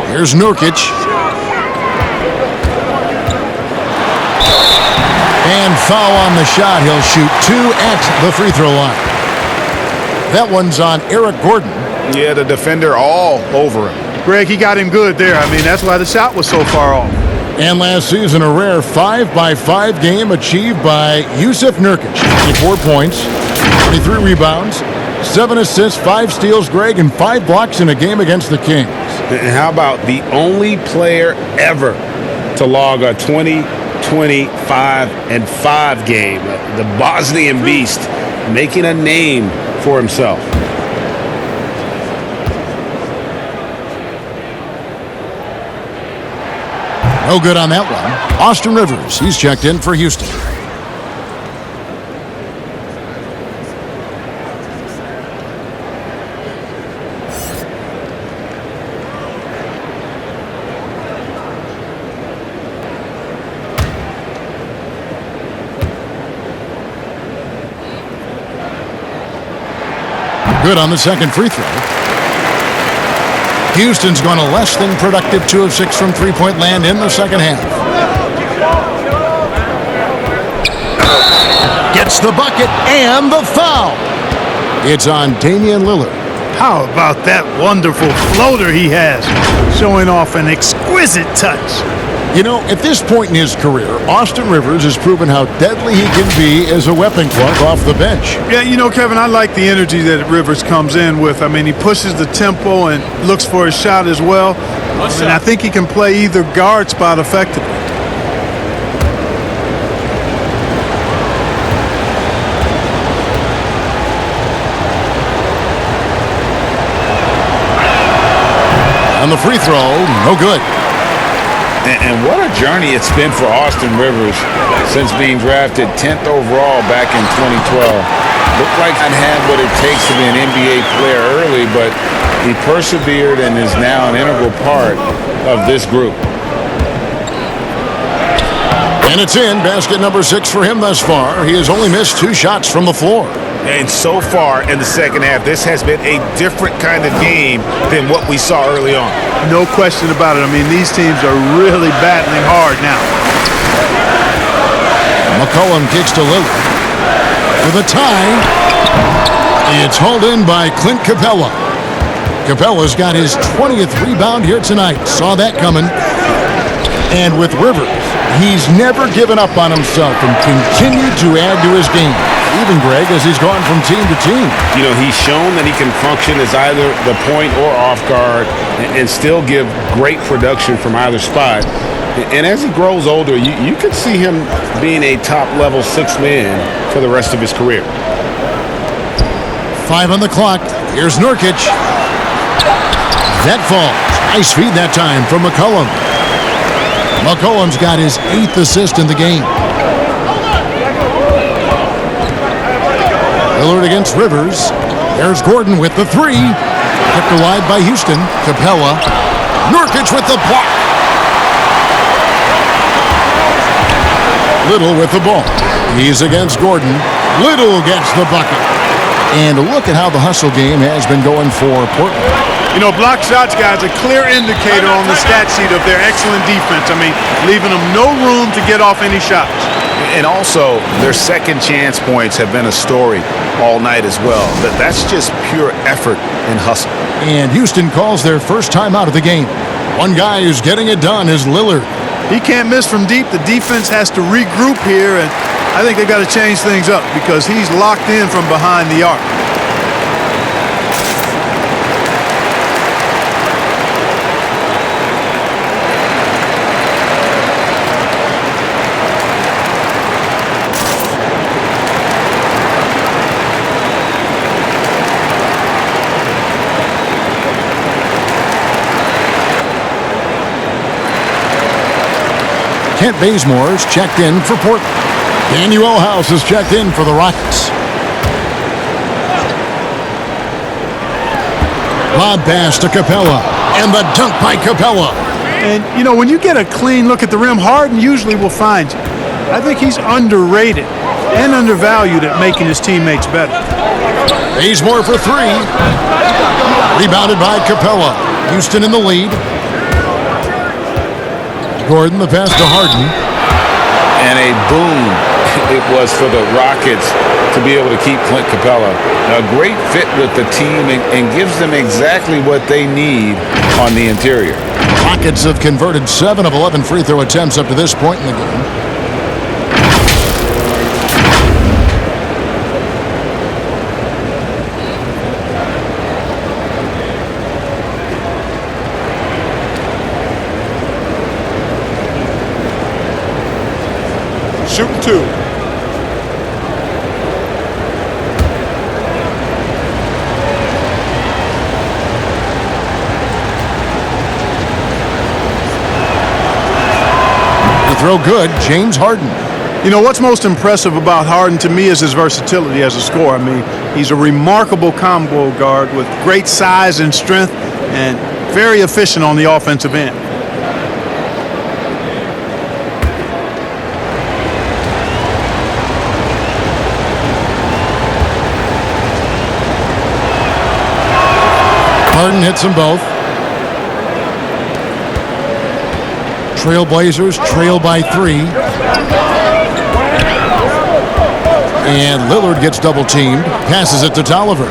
Here's Nurkic. And foul on the shot. He'll shoot 2 at the free throw line. That one's on Eric Gordon. Yeah, the defender all over him. Greg, he got him good there. I mean, that's why the shot was so far off. And last season, a rare 5-by-5 game achieved by Yusuf Nurkic. 24 points, 23 rebounds, 7 assists, 5 steals, Greg, and 5 blocks in a game against the Kings. And how about the only player ever to log a 20, 25, and 5 game, the Bosnian Beast, making a name for himself. No good on that one. Austin Rivers, he's checked in for Houston. Good on the second free throw. Houston's gone a less than productive 2 of 6 from three-point land in the second half. Gets the bucket and the foul. It's on Damian Lillard. How about that wonderful floater he has, showing off an exquisite touch. You know, at this point in his career, Austin Rivers has proven how deadly he can be as a weapon clock off the bench. Yeah, you know, Kevin, I like the energy that Rivers comes in with. I mean, he pushes the tempo and looks for his shot as well. And I think he can play either guard spot effectively. On the free throw, no good. And what a journey it's been for Austin Rivers since being drafted 10th overall back in 2012. Looked like he had what it takes to be an NBA player early, but he persevered and is now an integral part of this group. And it's in. Basket number 6 for him thus far. He has only missed 2 shots from the floor. And so far in the second half, this has been a different kind of game than what we saw early on. No question about it. I mean, these teams are really battling hard now. McCollum kicks to Lillard. For the tie, it's hauled in by Clint Capella. Capella's got his 20th rebound here tonight. Saw that coming. And with Rivers, he's never given up on himself and continued to add to his game. Even, Greg, as he's gone from team to team. You know, he's shown that he can function as either the point or off guard and still give great production from either spot. And as he grows older, you could see him being a top-level 6 man for the rest of his career. 5 on the clock. Here's Nurkic. That falls. Nice feed that time from McCollum. McCollum's got his 8th assist in the game. Lillard against Rivers. There's Gordon with the 3. Kept alive by Houston. Capella. Nurkic with the block. Little with the ball. He's against Gordon. Little gets the bucket. And look at how the hustle game has been going for Portland. You know, block shots, guys, a clear indicator on the stat sheet of their excellent defense. I mean, leaving them no room to get off any shots. And also, their second chance points have been a story all night as well. That's just pure effort and hustle. And Houston calls their first time out of the game. One guy who's getting it done is Lillard. He can't miss from deep. The defense has to regroup here, and I think they've got to change things up because he's locked in from behind the arc. Kent Bazemore's checked in for Portland. Daniel House is checked in for the Rockets. Lob pass to Capella, and the dunk by Capella. And, you know, when you get a clean look at the rim, Harden usually will find you. I think he's underrated and undervalued at making his teammates better. Bazemore for three. Rebounded by Capella. Houston in the lead. Gordon, the pass to Harden. And a boom it was for the Rockets to be able to keep Clint Capella. A great fit with the team and gives them exactly what they need on the interior. Rockets have converted 7 of 11 free throw attempts up to this point in the game. Shooting 2. Throw good, James Harden. You know, what's most impressive about Harden to me is his versatility as a scorer. I mean, he's a remarkable combo guard with great size and strength and very efficient on the offensive end. Harden hits them both. Trailblazers trail by 3. And Lillard gets double teamed. Passes it to Tolliver.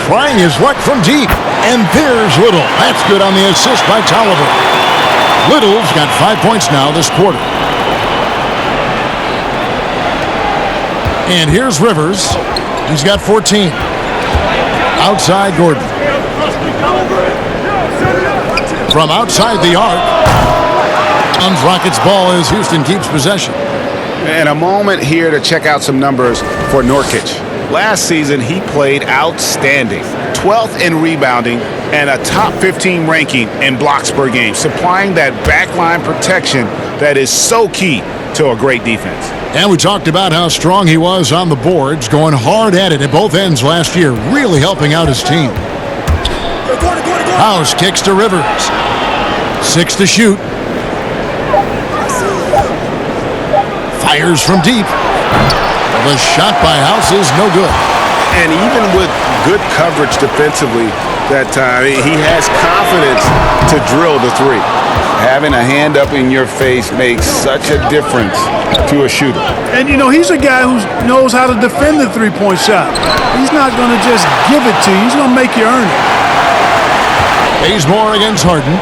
Trying his luck from deep. And there's Little. That's good on the assist by Tolliver. Little's got 5 points now this quarter. And here's Rivers. He's got 14. Outside Gordon. From outside the arc. Rockets ball as Houston keeps possession. And a moment here to check out some numbers for Nurkic. Last season, he played outstanding. 12th in rebounding and a top 15 ranking in blocks per game, supplying that backline protection that is so key to a great defense. And we talked about how strong he was on the boards, going hard at it at both ends last year, really helping out his team. House kicks to Rivers. 6 to shoot. Fires from deep. The shot by House is no good. And even with good coverage defensively that time, he has confidence to drill the 3. Having a hand up in your face makes such a difference to a shooter. And, you know, he's a guy who knows how to defend the three-point shot. He's not going to just give it to you. He's going to make you earn it. Bazemore against Harden.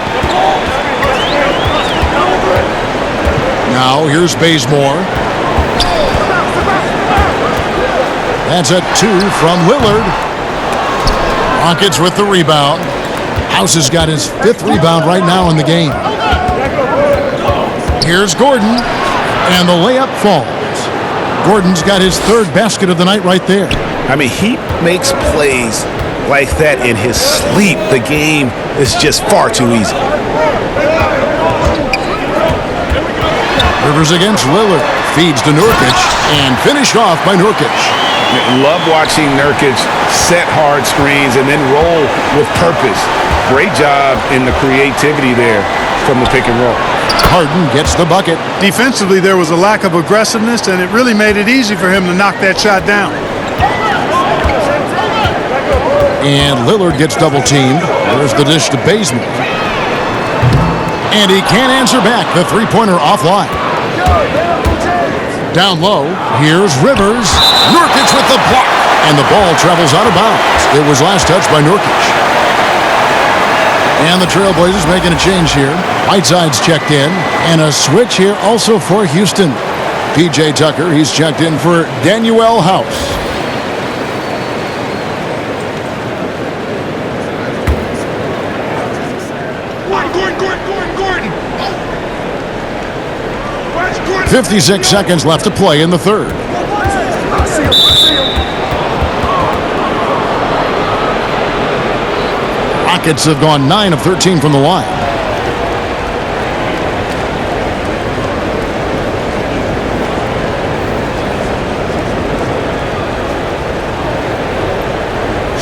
Now here's Bazemore. That's a 2 from Lillard. Rockets with the rebound. House has got his 5th rebound right now in the game. Here's Gordon, and the layup falls. Gordon's got his 3rd basket of the night right there. I mean, he makes plays like that in his sleep. The game is just far too easy. Rivers against Lillard. Feeds to Nurkic, and finished off by Nurkic. Love watching Nurkic set hard screens and then roll with purpose. Great job in the creativity there from the pick and roll. Harden gets the bucket. Defensively, there was a lack of aggressiveness, and it really made it easy for him to knock that shot down. And Lillard gets double teamed. There's the dish to Bazemore. And he can't answer back. The three-pointer offline. Down low, here's Rivers. Nurkic with the block. And the ball travels out of bounds. It was last touched by Nurkic. And the Trailblazers making a change here. Whiteside's checked in. And a switch here also for Houston. P.J. Tucker, he's checked in for Daniel House. Gordon. 56 seconds left to play in the third. Rockets have gone 9 of 13 from the line.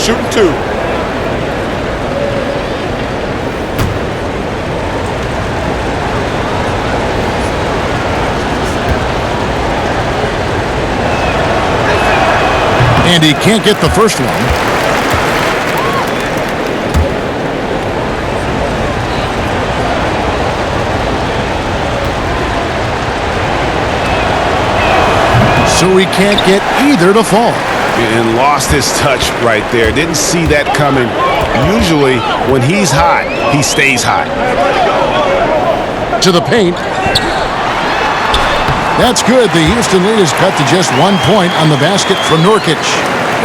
Shooting 2. And he can't get the first one. So he can't get either to fall. And lost his touch right there. Didn't see that coming. Usually, when he's hot, he stays hot. To the paint. That's good. The Houston lead is cut to just 1 point on the basket from Nurkic.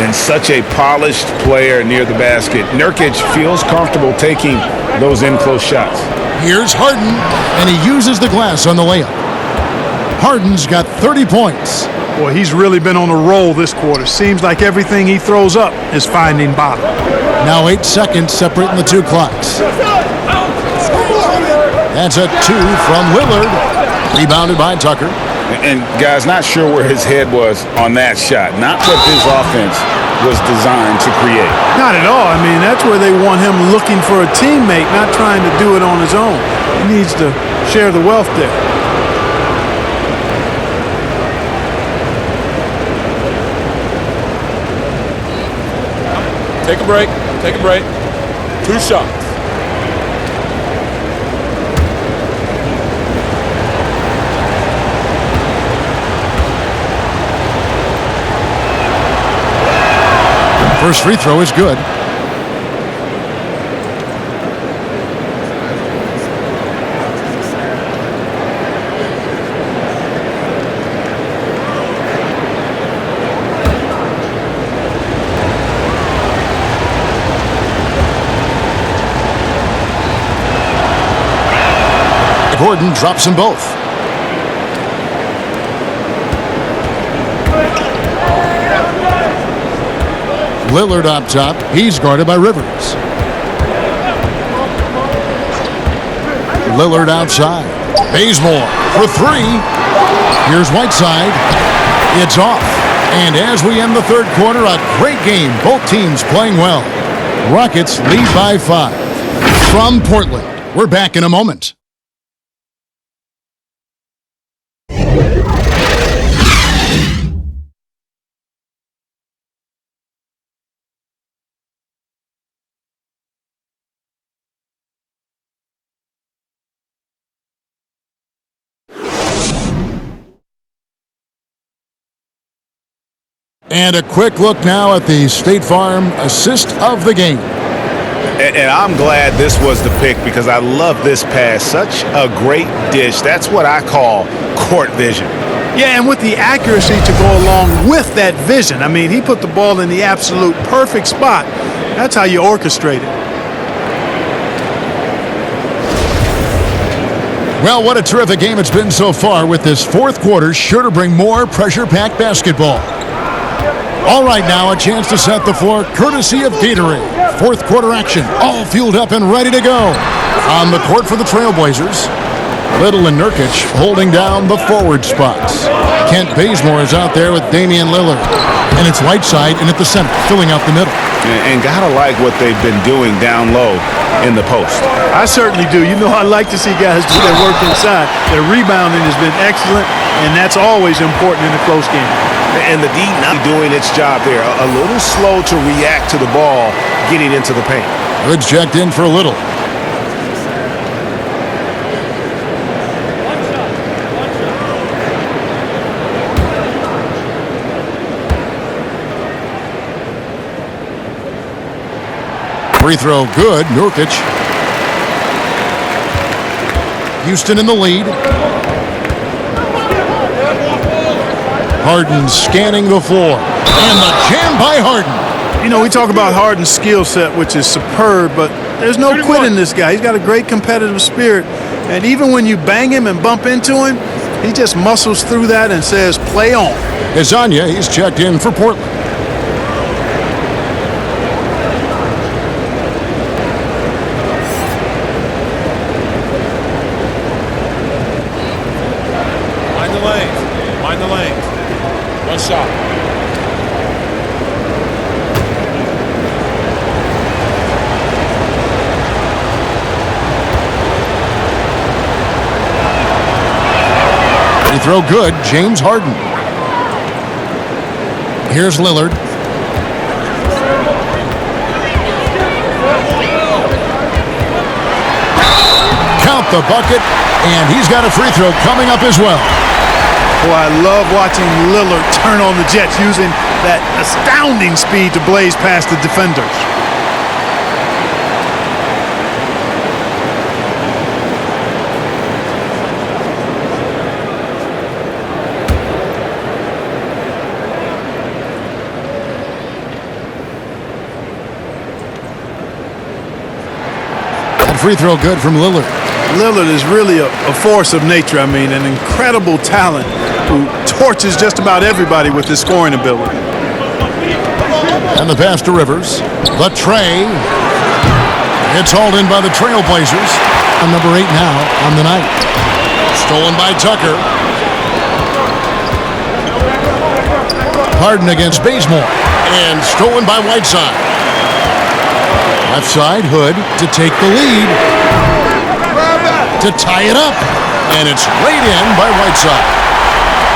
And such a polished player near the basket. Nurkic feels comfortable taking those in-close shots. Here's Harden, and he uses the glass on the layup. Harden's got 30 points. Boy, he's really been on a roll this quarter. Seems like everything he throws up is finding bottom. Now 8 seconds separating the two clocks. That's a 2 from Lillard. Rebounded by Tucker. And guys, not sure where his head was on that shot. Not what his offense was designed to create. Not at all. I mean, that's where they want him looking for a teammate, not trying to do it on his own. He needs to share the wealth there. Take a break. Take a break. 2 shots. First free throw is good. Gordon drops them both. Lillard up top. He's guarded by Rivers. Lillard outside. Bazemore for 3. Here's Whiteside. It's off. And as we end the third quarter, a great game. Both teams playing well. Rockets lead by 5. From Portland, we're back in a moment. And a quick look now at the State Farm assist of the game. And I'm glad this was the pick because I love this pass. Such a great dish. That's what I call court vision. Yeah, and with the accuracy to go along with that vision. I mean, he put the ball in the absolute perfect spot. That's how you orchestrate it. Well, what a terrific game it's been so far, with this fourth quarter sure to bring more pressure-packed basketball. All right, now a chance to set the floor courtesy of Gatorade. Fourth quarter action, all fueled up and ready to go. On the court for the Trailblazers, Little and Nurkic holding down the forward spots. Kent Bazemore is out there with Damian Lillard. And it's Whiteside in at the center, filling out the middle. And gotta like what they've been doing down low in the post. I certainly do. You know, I like to see guys do their work inside. Their rebounding has been excellent, and that's always important in a close game. And the D not doing its job there. A little slow to react to the ball getting into the paint. Good checked in for Little. Free throw good. Nurkic. Houston in the lead. Harden scanning the floor. And the jam by Harden. You know, we talk about Harden's skill set, which is superb, but there's no quitting this guy. He's got a great competitive spirit. And even when you bang him and bump into him, he just muscles through that and says, play on. Azania, he's checked in for Portland. Mind the lanes. Mind the lanes. One shot. throw good, James Harden. Here's Lillard. Count the bucket, and he's got a free throw coming up as well. Boy, I love watching Lillard turn on the Jets using that astounding speed to blaze past the defenders. That free throw good from Lillard. Lillard is really a force of nature. I mean, an incredible talent who torches just about everybody with his scoring ability. And the pass to Rivers. The tray. It's hauled in by the Trailblazers. And number 8 now on the night. Stolen by Tucker. Harden against Bazemore. And stolen by Whiteside. Left side, Hood to take the lead. To tie it up. And it's laid in by Whiteside.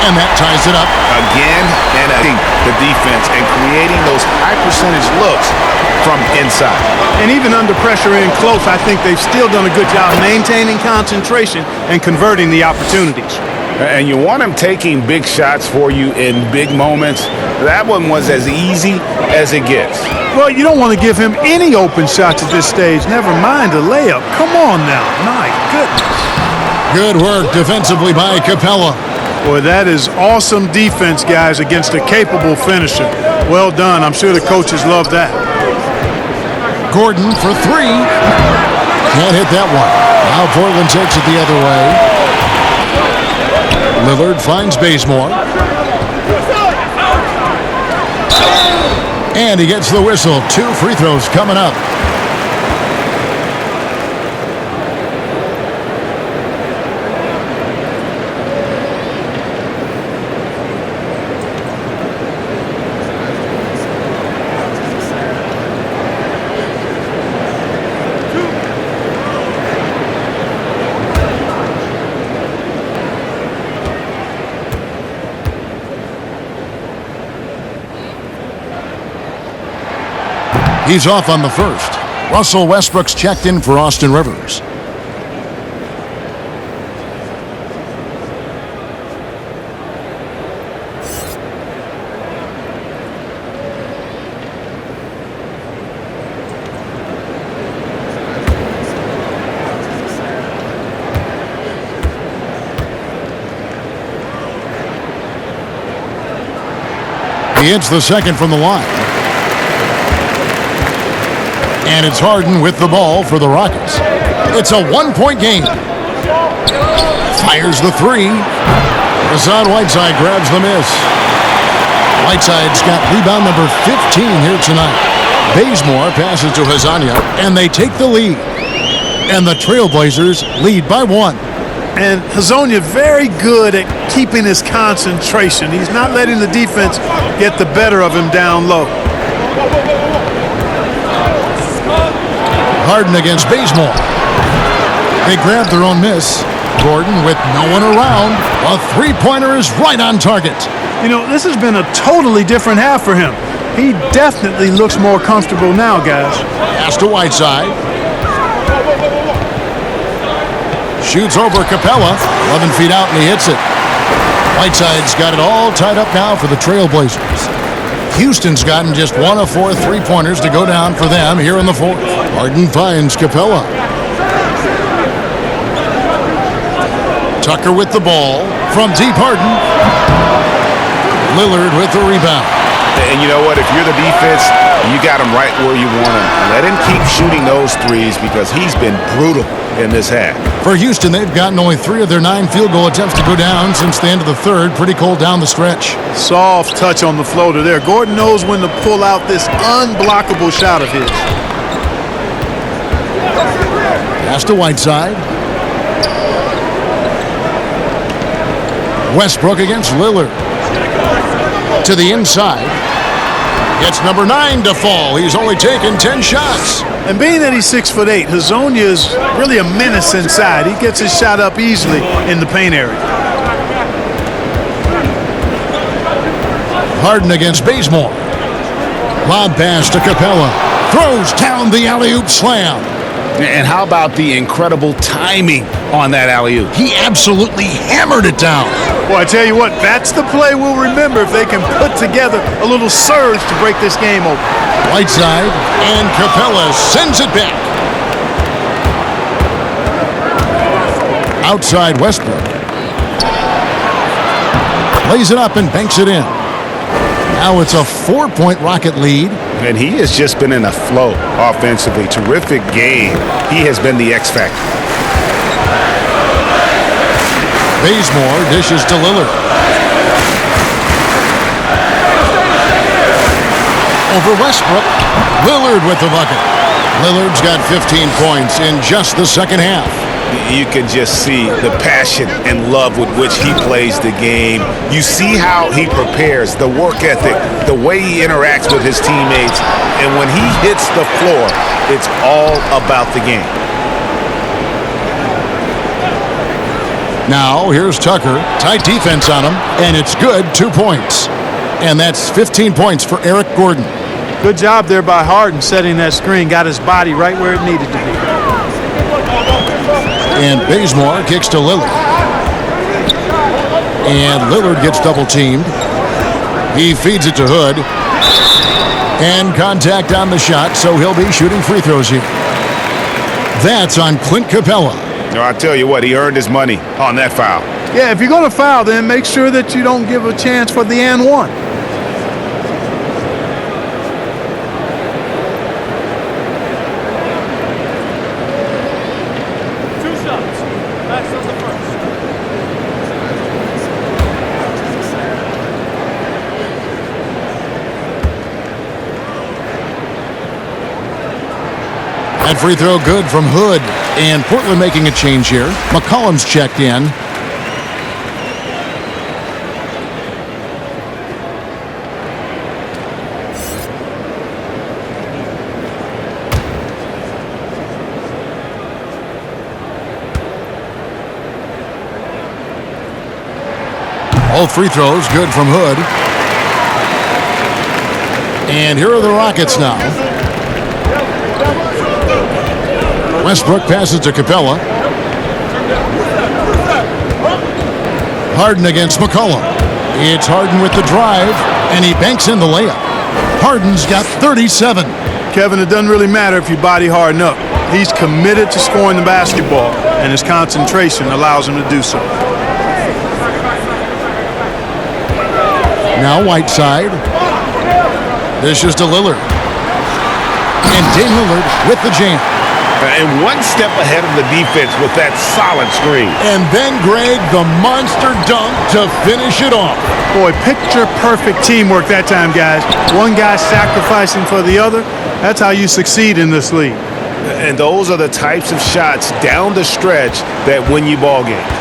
And that ties it up. Again, and I think the defense and creating those high percentage looks from inside. And even under pressure in close, I think they've still done a good job maintaining concentration and converting the opportunities. And you want them taking big shots for you in big moments. That one was as easy as it gets. Well, you don't want to give him any open shots at this stage, never mind a layup. Come on now. My goodness. Good work defensively by Capella. Boy, that is awesome defense, guys, against a capable finisher. Well done. I'm sure the coaches love that. Gordon for 3. Can't hit that one. Now Portland takes it the other way. Lillard finds Bazemore. And he gets the whistle. 2 free throws coming up. He's off on the first. Russell Westbrook's checked in for Austin Rivers. He hits the second from the line. And it's Harden with the ball for the Rockets. It's a 1-point game. Fires the 3. Hassan Whiteside grabs the miss. Whiteside's got rebound number 15 here tonight. Bazemore passes to Hassania, and they take the lead. And the Trailblazers lead by 1. And Hazonia very good at keeping his concentration. He's not letting the defense get the better of him down low. Harden against Bazemore. They grab their own miss. Gordon with no one around. A three-pointer is right on target. You know, this has been a totally different half for him. He definitely looks more comfortable now, guys. Pass to Whiteside. Shoots over Capella. 11 feet out, and he hits it. Whiteside's got it all tied up now for the Trailblazers. Houston's gotten just 1 of 4 three-pointers to go down for them here in the fourth. Harden finds Capella. Tucker with the ball from deep. Harden. Lillard with the rebound. And you know what? If you're the defense, you got him right where you want him. Let him keep shooting those threes because he's been brutal in this half. For Houston, they've gotten only 3 of their 9 field goal attempts to go down since the end of the third. Pretty cold down the stretch. Soft touch on the floater there. Gordon knows when to pull out this unblockable shot of his. Pass to Whiteside. Westbrook against Lillard. To the inside. Gets number 9 to fall. He's only taken 10 shots. And being that he's 6'8", Hazonia is really a menace inside. He gets his shot up easily in the paint area. Harden against Bazemore. Lob pass to Capella. Throws down the alley-oop slam. And how about the incredible timing on that alley-oop? He absolutely hammered it down. Well, I tell you what, that's the play we'll remember if they can put together a little surge to break this game open. Whiteside, and Capella sends it back. Outside Westbrook. Lays it up and banks it in. Now it's a 4-point Rocket lead. And he has just been in a flow offensively. Terrific game. He has been the X factor. Bazemore dishes to Lillard. Over Westbrook. Lillard with the bucket. Lillard's got 15 points in just the second half. You can just see the passion and love with which he plays the game. You see how he prepares, the work ethic, the way he interacts with his teammates. And when he hits the floor, it's all about the game. Now, here's Tucker. Tight defense on him, and it's good. 2 points. And that's 15 points for Eric Gordon. Good job there by Harden setting that screen. Got his body right where it needed to be. And Bazemore kicks to Lillard. And Lillard gets double-teamed. He feeds it to Hood. And contact on the shot, so he'll be shooting free throws here. That's on Clint Capella. No, I tell you what, he earned his money on that foul. Yeah, if you're going to foul, then make sure that you don't give a chance for the and one. That free throw good from Hood. And Portland making a change here. McCollum's checked in. All free throws good from Hood. And here are the Rockets now. Westbrook passes to Capella. Harden against McCollum. It's Harden with the drive, and he banks in the layup. Harden's got 37. Kevin, it doesn't really matter if you body Harden up. He's committed to scoring the basketball, and his concentration allows him to do so. Now Whiteside. This is to Lillard. And Dame Lillard with the jam. And one step ahead of the defense with that solid screen. And then Greg, the monster dunk to finish it off. Boy, picture-perfect teamwork that time, guys. One guy sacrificing for the other. That's how you succeed in this league. And those are the types of shots down the stretch that win you ball games.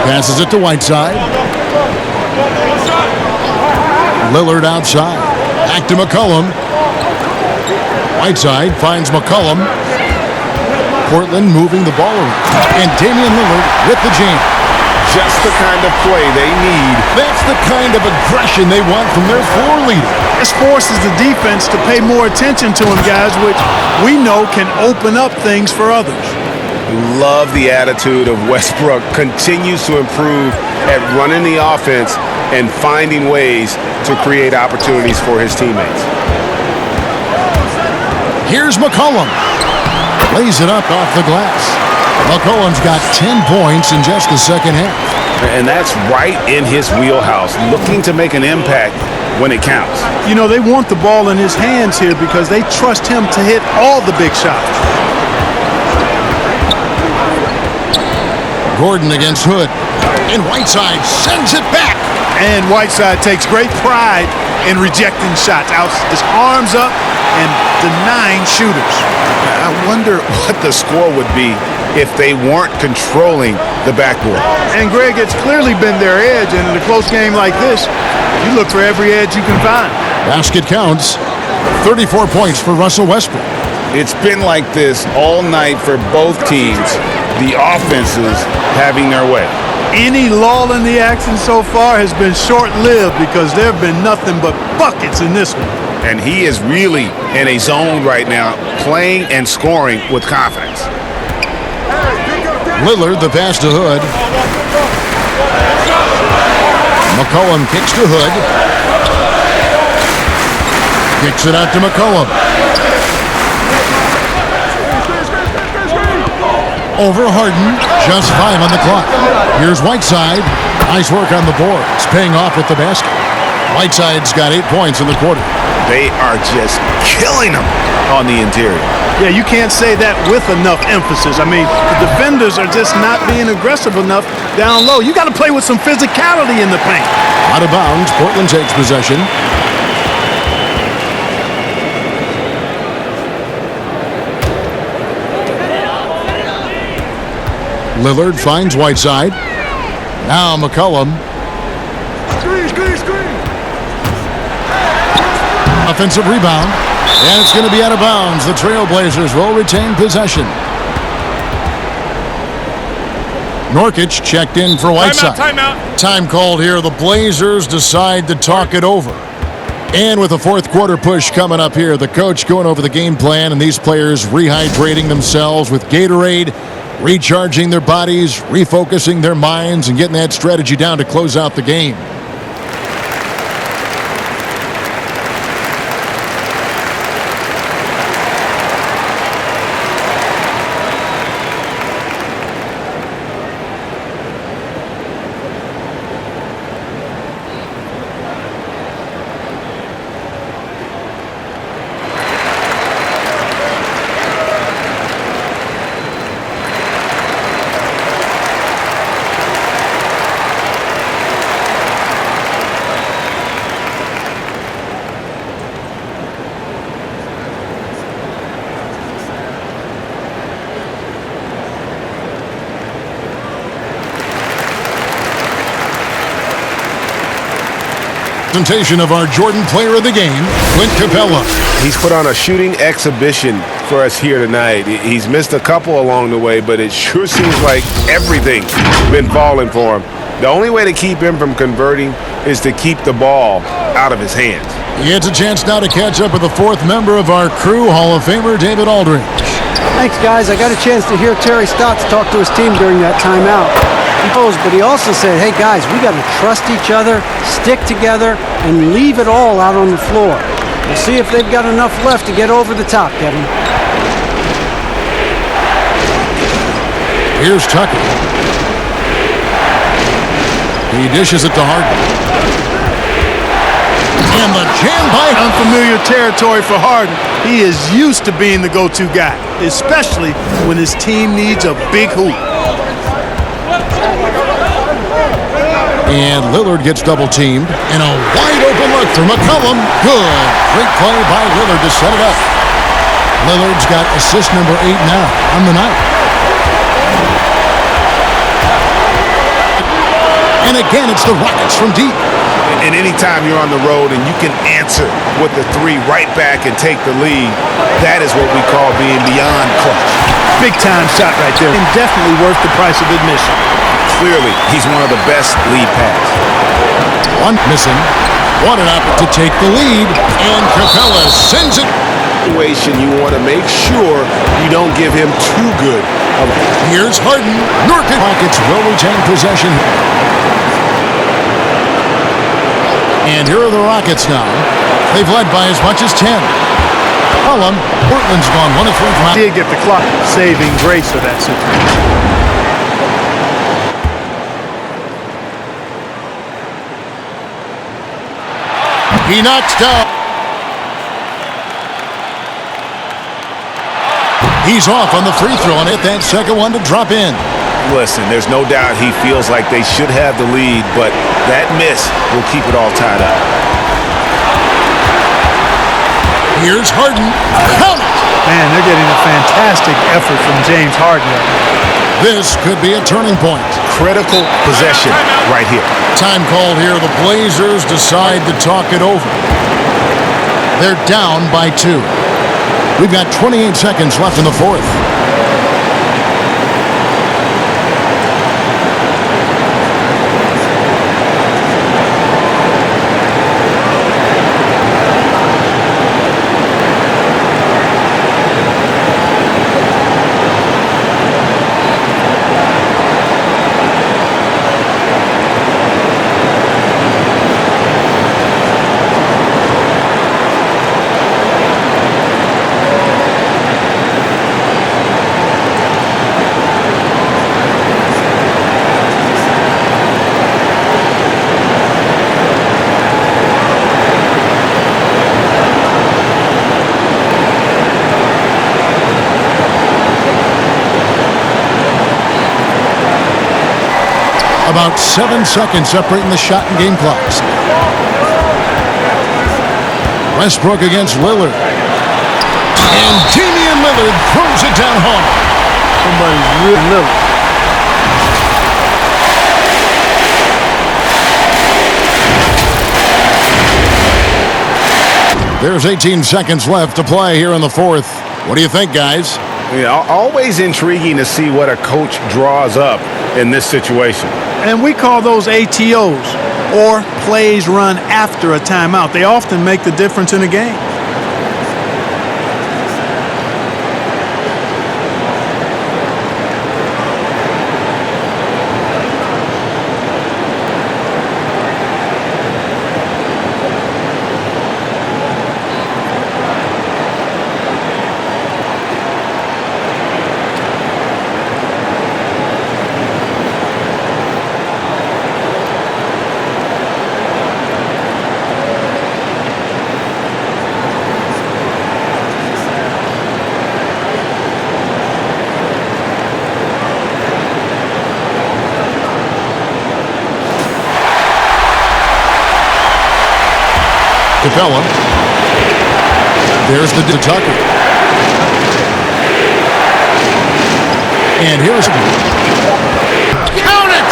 Passes it to Whiteside. Lillard outside. Back to McCollum. Whiteside finds McCollum. Portland moving the ball around. And Damian Lillard with the jam. Just the kind of play they need. That's the kind of aggression they want from their floor leader. This forces the defense to pay more attention to him, guys, which we know can open up things for others. Love the attitude of Westbrook. Continues to improve at running the offense and finding ways to create opportunities for his teammates. Here's McCollum. Lays it up off the glass. McCollum's got 10 points in just the second half. And that's right in his wheelhouse, looking to make an impact when it counts. You know, they want the ball in his hands here because they trust him to hit all the big shots. Gordon against Hood. And Whiteside sends it back. And Whiteside takes great pride in rejecting shots. Out his arms up and denying shooters. I wonder what the score would be if they weren't controlling the backboard. And Greg, it's clearly been their edge, and in a close game like this, you look for every edge you can find. Basket counts. 34 points for Russell Westbrook. It's been like this all night for both teams. The offenses having their way. Any lull in the action so far has been short-lived because there have been nothing but buckets in this one. And he is really in a zone right now, playing and scoring with confidence. Lillard, the pass to Hood. McCollum kicks to Hood. Kicks it out to McCollum. Over Harden. Just 5 on the clock. Here's Whiteside. Nice work on the boards. Paying off with the basket. Whiteside's got 8 points in the quarter. They are just killing them on the interior. Yeah, you can't say that with enough emphasis. I mean, the defenders are just not being aggressive enough down low. You got to play with some physicality in the paint. Out of bounds, Portland takes possession. Lillard finds Whiteside. Now McCollum. Screen. Offensive rebound. And it's going to be out of bounds. The Trailblazers will retain possession. Norkic checked in for Whiteside. Timeout. Time called here. The Blazers decide to talk it over. And with the fourth quarter push coming up here, the coach going over the game plan and these players rehydrating themselves with Gatorade, recharging their bodies, refocusing their minds, and getting that strategy down to close out the game. Presentation of our Jordan Player of the Game, Clint Capella. He's put on a shooting exhibition for us here tonight. He's missed a couple along the way, but it sure seems like everything's been falling for him. The only way to keep him from converting is to keep the ball out of his hands. He gets a chance now to catch up with the fourth member of our crew, Hall of Famer David Aldridge. Thanks, guys. I got a chance to hear Terry Stotts talk to his team during that timeout. But he also said, hey, guys, we got to trust each other, stick together, and leave it all out on the floor. We'll see if they've got enough left to get over the top, Kevin. Here's Tucker. He dishes it to Harden. And the jam by Unfamiliar territory for Harden. He is used to being the go-to guy, especially when his team needs a big hoop. And Lillard gets double-teamed. And a wide-open look for McCollum. Good. Great play by Lillard to set it up. Lillard's got assist number 8 now on the night. And again, it's the Rockets from deep. And anytime you're on the road and you can answer with the three right back and take the lead, that is what we call being beyond clutch. Big-time shot right there, and definitely worth the price of admission. Clearly, he's one of the best lead pass. One missing. Wanted out to take the lead, and Capella sends it. You want to make sure you don't give him too good. Here's Harden. Norkic. Rockets will retain possession. And here are the Rockets now. They've led by as much as 10. Portland's gone 1 of 3 from out. Did get the clock saving grace of that situation. He knocks down. He's off on the free throw and hit that second one to drop in. Listen, there's no doubt he feels like they should have the lead, but that miss will keep it all tied up. Here's Harden. Count it! Man, they're getting a fantastic effort from James Harden. This could be a turning point. Critical possession right here. Time called here. The Blazers decide to talk it over. They're down by 2. We've got 28 seconds left in the fourth. About 7 seconds separating the shot and game clocks. Westbrook against Lillard. And Damian Lillard throws it down home. Somebody's really Lillard. There's 18 seconds left to play here in the fourth. What do you think, guys? Yeah, always intriguing to see what a coach draws up in this situation. And we call those ATOs, or plays run after a timeout. They often make the difference in a game. Capella. There's the Tucker. And here's... Count it!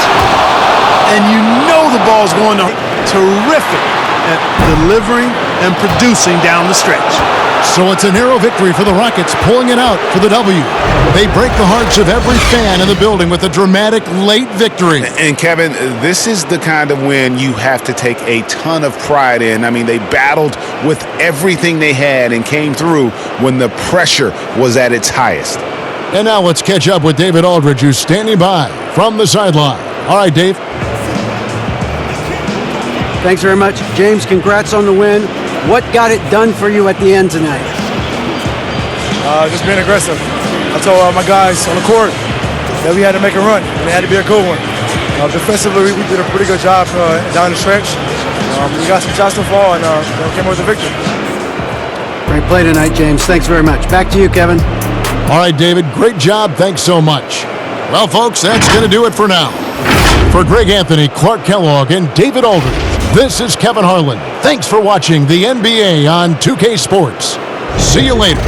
And you know the ball's going to... Terrific at delivering and producing down the stretch. So it's a narrow victory for the Rockets, pulling it out for the W. They break the hearts of every fan in the building with a dramatic late victory. And Kevin, this is the kind of win you have to take a ton of pride in. I mean, they battled with everything they had and came through when the pressure was at its highest. And now let's catch up with David Aldridge, who's standing by from the sideline. All right, Dave. Thanks very much. James, congrats on the win. What got it done for you at the end tonight? Just being aggressive. I told my guys on the court that we had to make a run, and it had to be a good one. Defensively, we did a pretty good job down the stretch. We got some shots to fall, and came with the victory. Great play tonight, James. Thanks very much. Back to you, Kevin. All right, David. Great job. Thanks so much. Well, folks, that's going to do it for now. For Greg Anthony, Clark Kellogg, and David Aldridge, this is Kevin Harlan. Thanks for watching the NBA on 2K Sports. See you later.